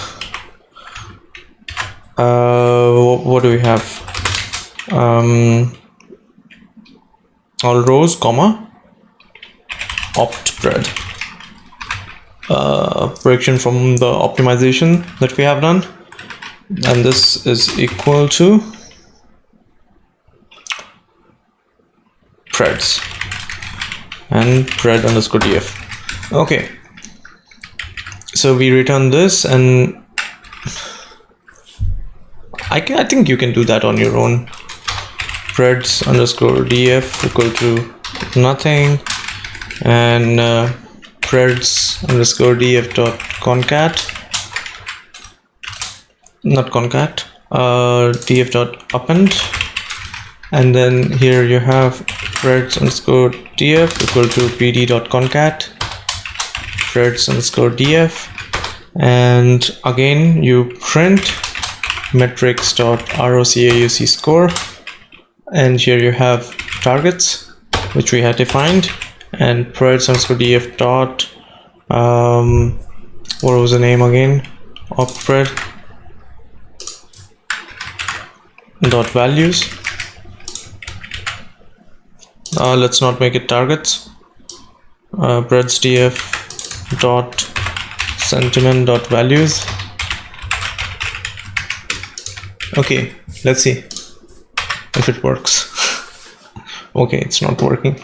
What do we have? All rows, comma, opt pred. Prediction from the optimization that we have done, and this is equal to preds and pred underscore df. Okay, so we return this, and I think you can do that on your own. Preds underscore df equal to nothing, and preds underscore df dot concat, not concat, df dot append, and then here you have preds underscore df equal to pd dot concat preds underscore df, and again you print metrics dot rocauc score, and here you have targets which we had defined, and preds underscore df dot what was the name again, opt pred dot values. Let's not make it targets. Preds df dot sentiment dot values. Okay, let's see if it works. Okay, it's not working.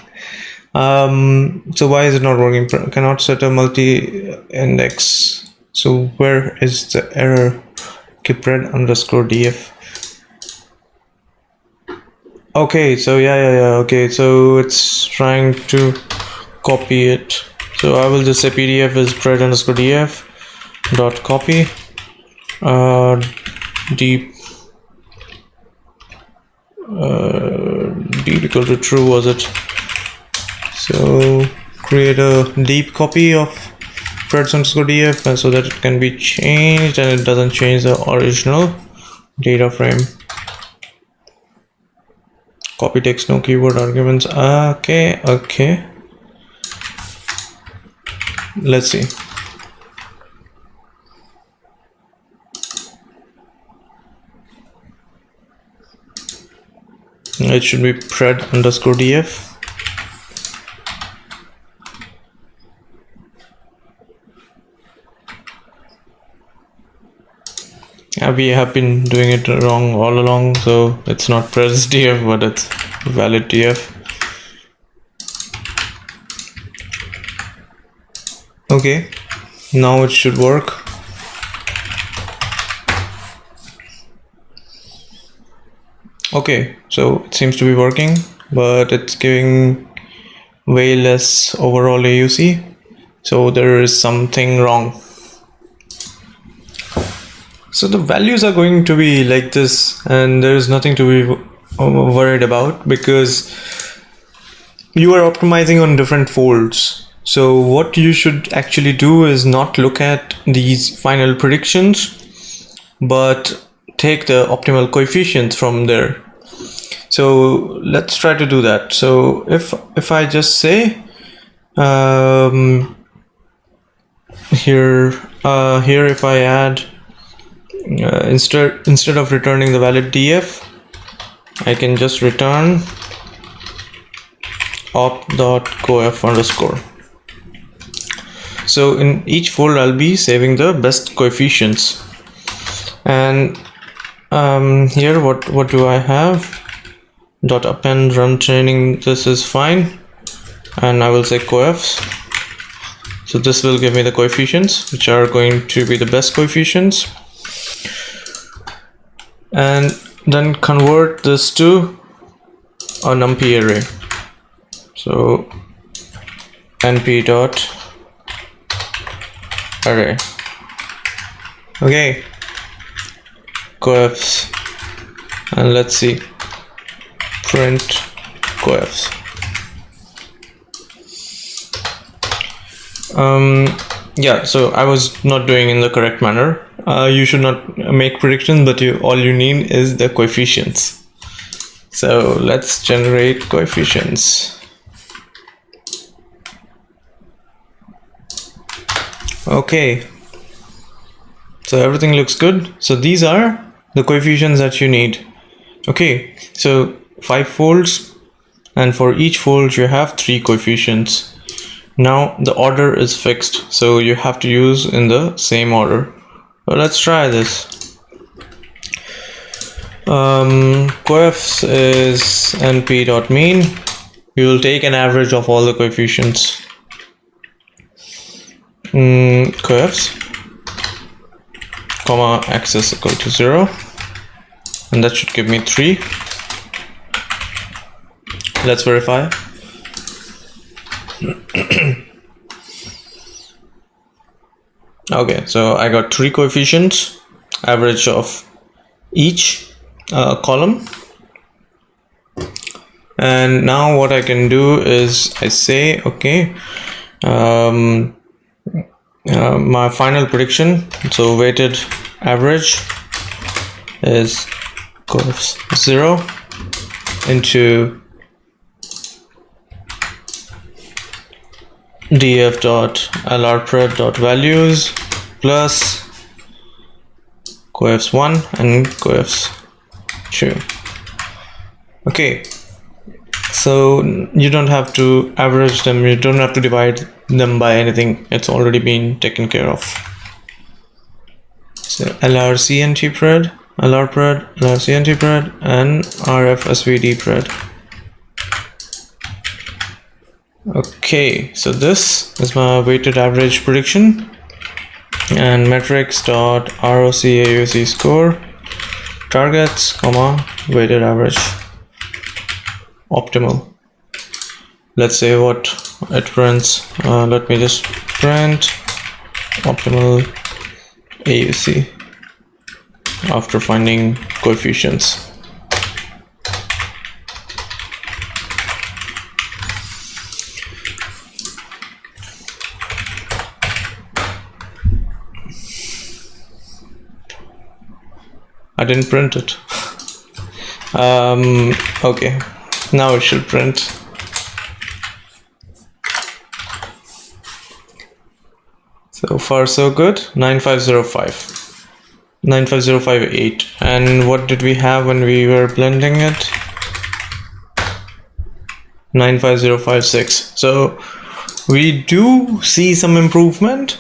So why is it not working? Cannot set a multi-index. So where is the error? Okay, pred underscore df. Okay, so yeah. Okay, so it's trying to copy it. So I will just say pdf is pred underscore df dot copy deep deep equal to true, was it? So create a deep copy of preds underscore df so that it can be changed and it doesn't change the original data frame. Copy text, no keyword arguments. Okay. Let's see. It should be pred underscore df. We have been doing it wrong all along, so it's not preds df, but it's valid df. Okay, now it should work. Okay, so it seems to be working, but it's giving way less overall AUC, so there is something wrong. So the values are going to be like this, and there is nothing to be worried about because you are optimizing on different folds. So what you should actually do is not look at these final predictions, but take the optimal coefficients from there. So let's try to do that. So if I just say here if I add instead of returning the valid df, I can just return opt.coef underscore. So in each fold I'll be saving the best coefficients, and here what do I have? Dot append run training, this is fine, and I will say coefs. So this will give me the coefficients which are going to be the best coefficients, and then convert this to a numpy array. So np dot array. Okay, coefs, and let's see, print coefs. Yeah, so I was not doing in the correct manner. You should not make predictions, but all you need is the coefficients. So let's generate coefficients. Okay, so everything looks good. So these are the coefficients that you need. Okay, so 5 folds, and for each fold you have 3 coefficients. Now the order is fixed, so you have to use in the same order. So let's try this. Coefs is np.mean. We will take an average of all the coefficients. Coefs, comma, x is equal to 0, and that should give me 3. Let's verify. Okay, so I got 3 coefficients, average of each column. And now what I can do is I say, okay, my final prediction, so weighted average is coefs 0 into df.lrpred.values plus coefs 1 and coefs 2. Okay, so you don't have to average them, you don't have to divide them by anything, it's already been taken care of. So lrcntpred, lrcntpred, and rfsvdpred. Okay, so this is my weighted average prediction, and metrics dot roc AUC score, targets, comma, weighted average, optimal. Let's say what it prints. Let me just print optimal AUC after finding coefficients. I didn't print it. Okay, now it should print. So far so good. 95058. 95058. And what did we have when we were blending it? 95056. So we do see some improvement,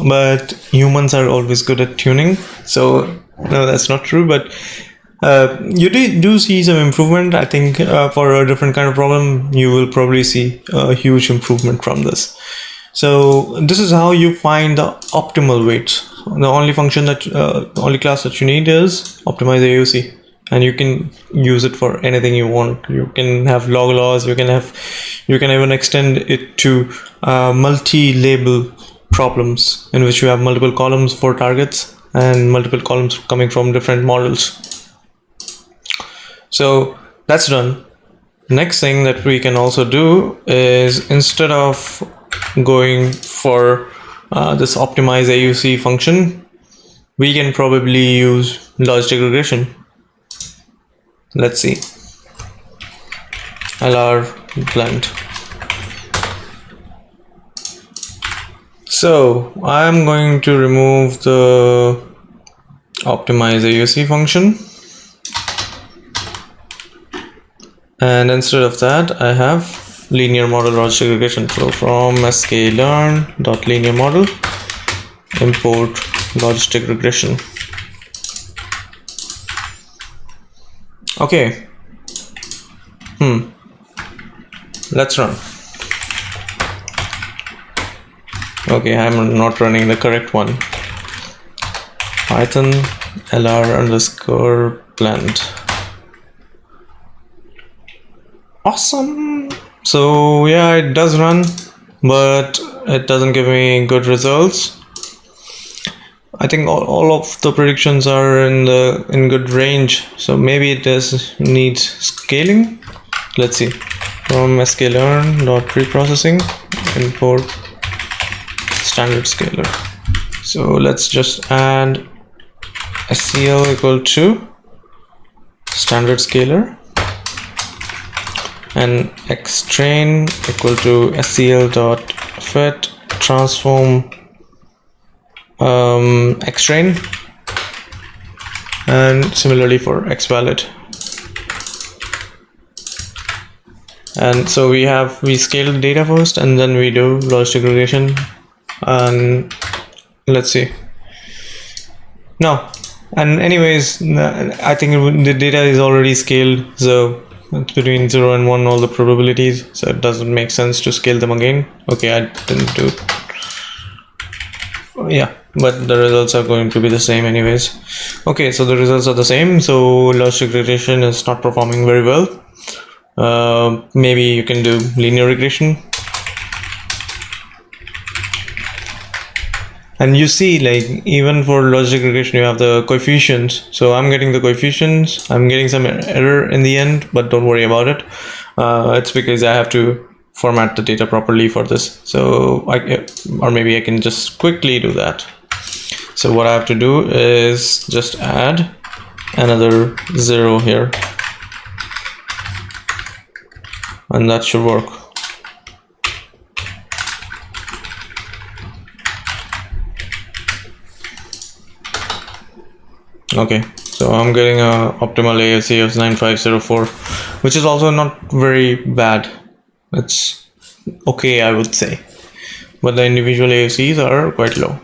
but humans are always good at tuning. So no, that's not true, but you do see some improvement. I think for a different kind of problem, you will probably see a huge improvement from this. So this is how you find the optimal weights. The only function that, only class that you need is optimize AUC, and you can use it for anything you want. You can have log laws. You can even extend it to multi-label problems in which you have multiple columns for targets and multiple columns coming from different models. So that's done. Next thing that we can also do is, instead of going for this optimize AUC function, we can probably use logistic regression. Let's see. LR blend. So I'm going to remove the optimize AUC function, and instead of that I have linear model logistic regression. So from sklearn.linear model import logistic regression. Okay, let's run. Okay, I'm not running the correct one. Python lr underscore blend. Awesome. So yeah, it does run, but it doesn't give me good results. I think all of the predictions are in good range, so maybe it does needs scaling. Let's see. From sklearn.preprocessing, import standard scaler. So let's just add scl equal to standard scaler and xtrain equal to scl.fit transform xtrain, and similarly for xvalid. And so we scale the data first and then we do logistic regression. And let's see. No, and anyways, I think the data is already scaled, so it's between 0 and 1 all the probabilities, so it doesn't make sense to scale them again. Okay, I didn't do it. Yeah, but the results are going to be the same anyways. Okay, so the results are the same, so logistic regression is not performing very well. Maybe you can do linear regression. And you see, like, even for logistic regression, you have the coefficients. So I'm getting the coefficients. I'm getting some error in the end, but don't worry about it. It's because I have to format the data properly for this. So or maybe I can just quickly do that. So what I have to do is just add another 0 here. And that should work. Okay, so I'm getting a optimal AUC of 9504, which is also not very bad. It's okay, I would say, but the individual AUCs are quite low.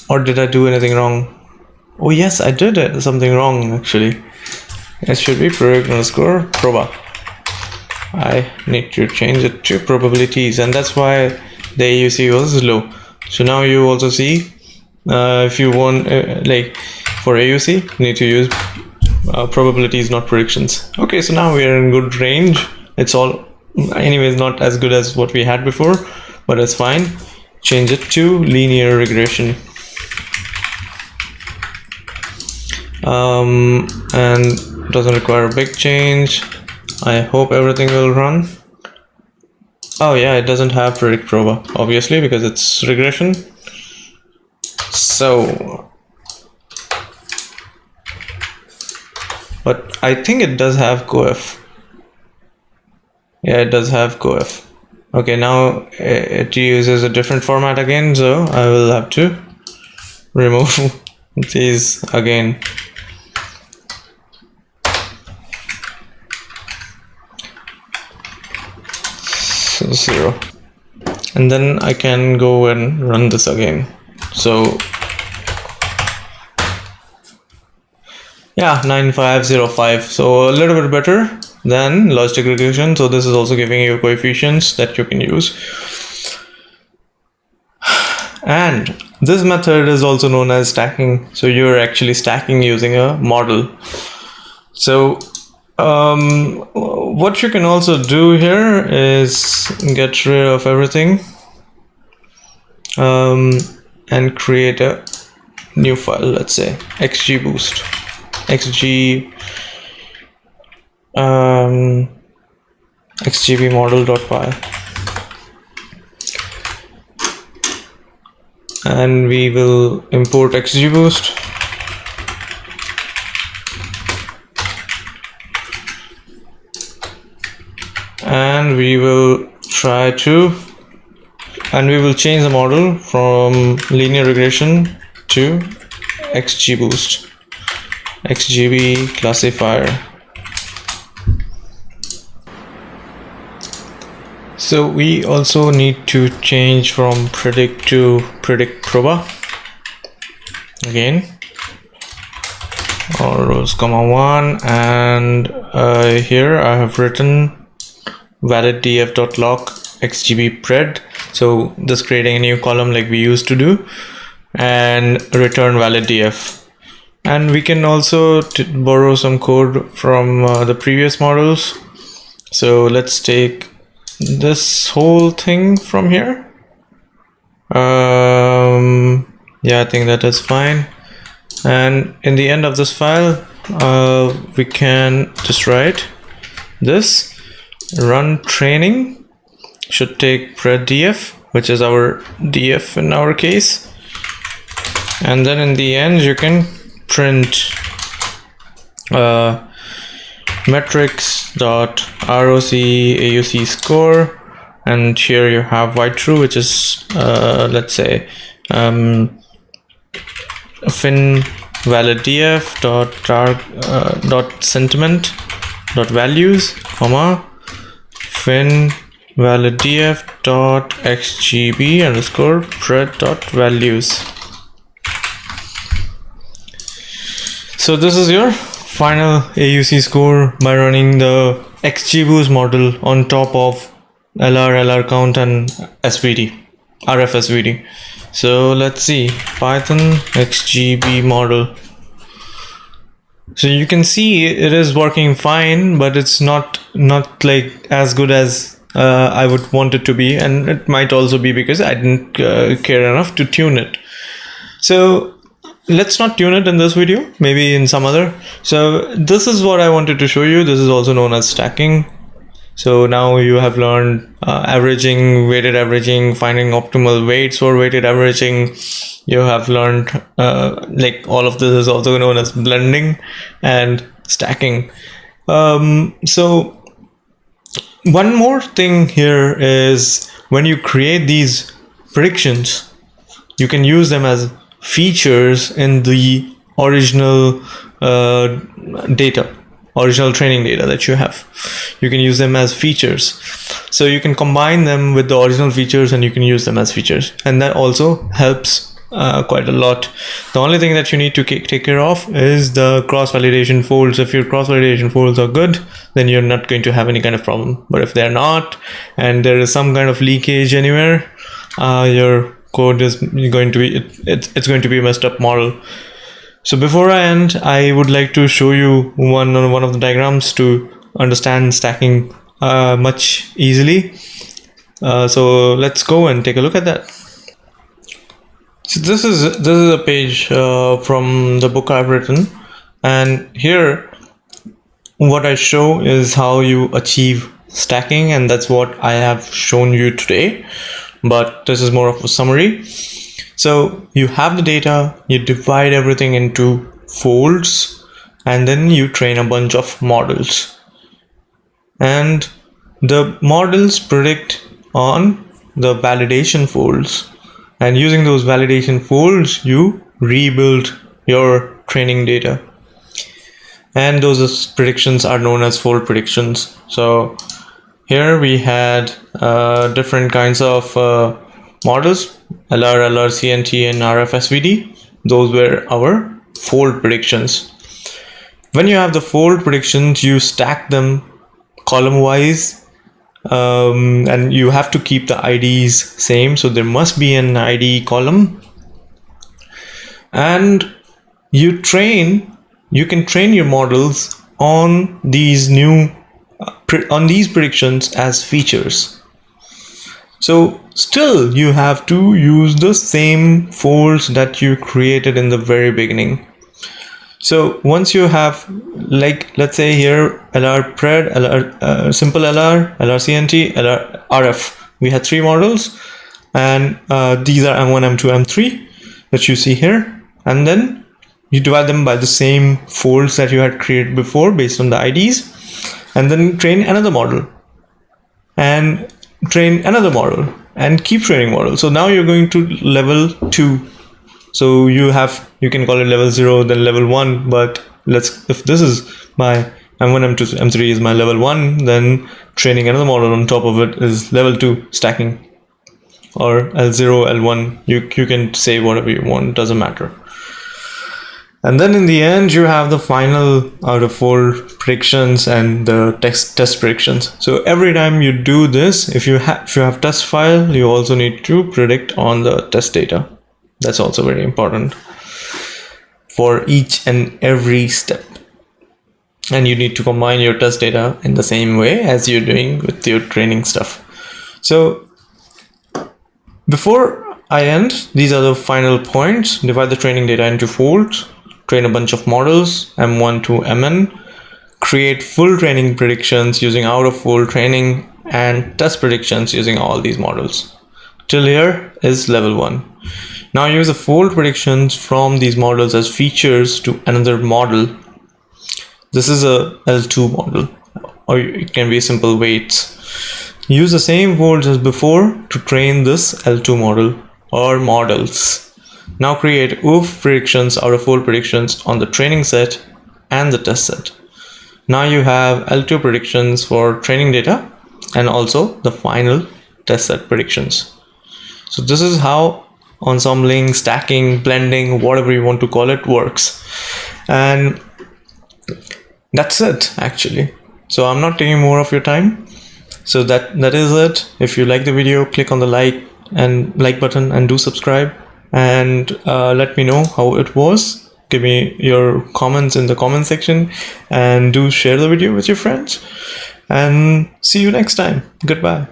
Or did I do anything wrong? Oh yes, I did something wrong actually. It should be predict_proba. I need to change it to probabilities, and that's why the AUC was low. So now you also see, if you want, like for AUC, you need to use probabilities, not predictions. Okay, so now we are in good range. It's all, anyways, not as good as what we had before, but it's fine. Change it to linear regression. And doesn't require a big change. I hope everything will run. Oh yeah, it doesn't have predict_proba, obviously, because it's regression. So, but I think it does have coef. Yeah, it does have coef. Okay, now it uses a different format again, so I will have to remove these again. So 0. And then I can go and run this again. So yeah, 9505. So a little bit better than logistic regression. So this is also giving you coefficients that you can use. And this method is also known as stacking. So you're actually stacking using a model. So what you can also do here is get rid of everything and create a new file. Let's say xgboost xgb model.py, and we will import xgboost. And we will change the model from linear regression to xgboost, xgb classifier. So we also need to change from predict to predict_proba again, or rows comma 1, and here I have written valid df.lock xgb pred. So this creating a new column like we used to do, and return valid df. And we can also borrow some code from the previous models. So let's take this whole thing from here. Yeah, I think that is fine. And in the end of this file, we can just write this run training should take pred df, which is our df in our case. And then in the end, you can print metrics dot roc auc score, and here you have white true, which is let's say fin valid df dot sentiment dot values, comma fin valid df dot xgb underscore pred dot values. So this is your final AUC score by running the XGBoost model on top of LR count and SVD, RF SVD. So let's see, Python XGB model. So you can see it is working fine, but it's not like as good as I would want it to be, and it might also be because I didn't care enough to tune it. So let's not tune it in this video, maybe in some other. So this is what I wanted to show you. This is also known as stacking. So now you have learned averaging, weighted averaging, finding optimal weights for weighted averaging. You have learned like all of this is also known as blending and stacking. So one more thing here is when you create these predictions, you can use them as features in the original original training data that you have. You can use them as features. So you can combine them with the original features and you can use them as features. And that also helps quite a lot. The only thing that you need to take care of is the cross-validation folds. If your cross-validation folds are good, then you're not going to have any kind of problem. But if they're not, and there is some kind of leakage anywhere, your code is going to be it's going to be a messed up model. So before I end, I would like to show you one of the diagrams to understand stacking much easily. So let's go and take a look at that. So this is a page from the book I've written, and here what I show is how you achieve stacking, and that's what I have shown you today. But this is more of a summary. So you have the data, you divide everything into folds, and then you train a bunch of models. And the models predict on the validation folds. And using those validation folds, you rebuild your training data. And those predictions are known as fold predictions. So here we had different kinds of models, LR, CNT, and RF SVD. Those were our fold predictions. When you have the fold predictions, you stack them column wise, and you have to keep the IDs same. So there must be an ID column, and you can train your models on these predictions as features. So still you have to use the same folds that you created in the very beginning. So once you have, like, let's say here LR pred, LR simple LR, LR CNT, LR RF, we had 3 models, and these are M1, M2, M3 that you see here, and then you divide them by the same folds that you had created before based on the IDs, and then train another model and train another model and keep training models. So now you're going to level 2. So you can call it level 0, then level 1, but if this is my M1, M2, M3 is my level 1, then training another model on top of it is level 2 stacking, or L0, L1, you can say whatever you want, doesn't matter. And then in the end, you have the final out of fold predictions and the test predictions. So every time you do this, if you have test file, you also need to predict on the test data. That's also very important. for each and every step. And you need to combine your test data in the same way as you're doing with your training stuff. So before I end, these are the final points. Divide the training data into folds, train a bunch of models, M1 to Mn, create full training predictions using out of fold training, and test predictions using all these models. Till here is level 1. Now use the fold predictions from these models as features to another model. This is a L2 model, or it can be simple weights. Use the same folds as before to train this L2 model or models. Now create OOF predictions out of fold predictions on the training set and the test set. Now you have L2 predictions for training data and also the final test set predictions. So this is how ensembling, stacking, blending, whatever you want to call it, works. And that's it actually. So I'm not taking more of your time. So that is it. If you like the video, click on the like button and do subscribe, and let me know how it was. Give me your comments in the comment section, and do share the video with your friends, and see you next time. Goodbye.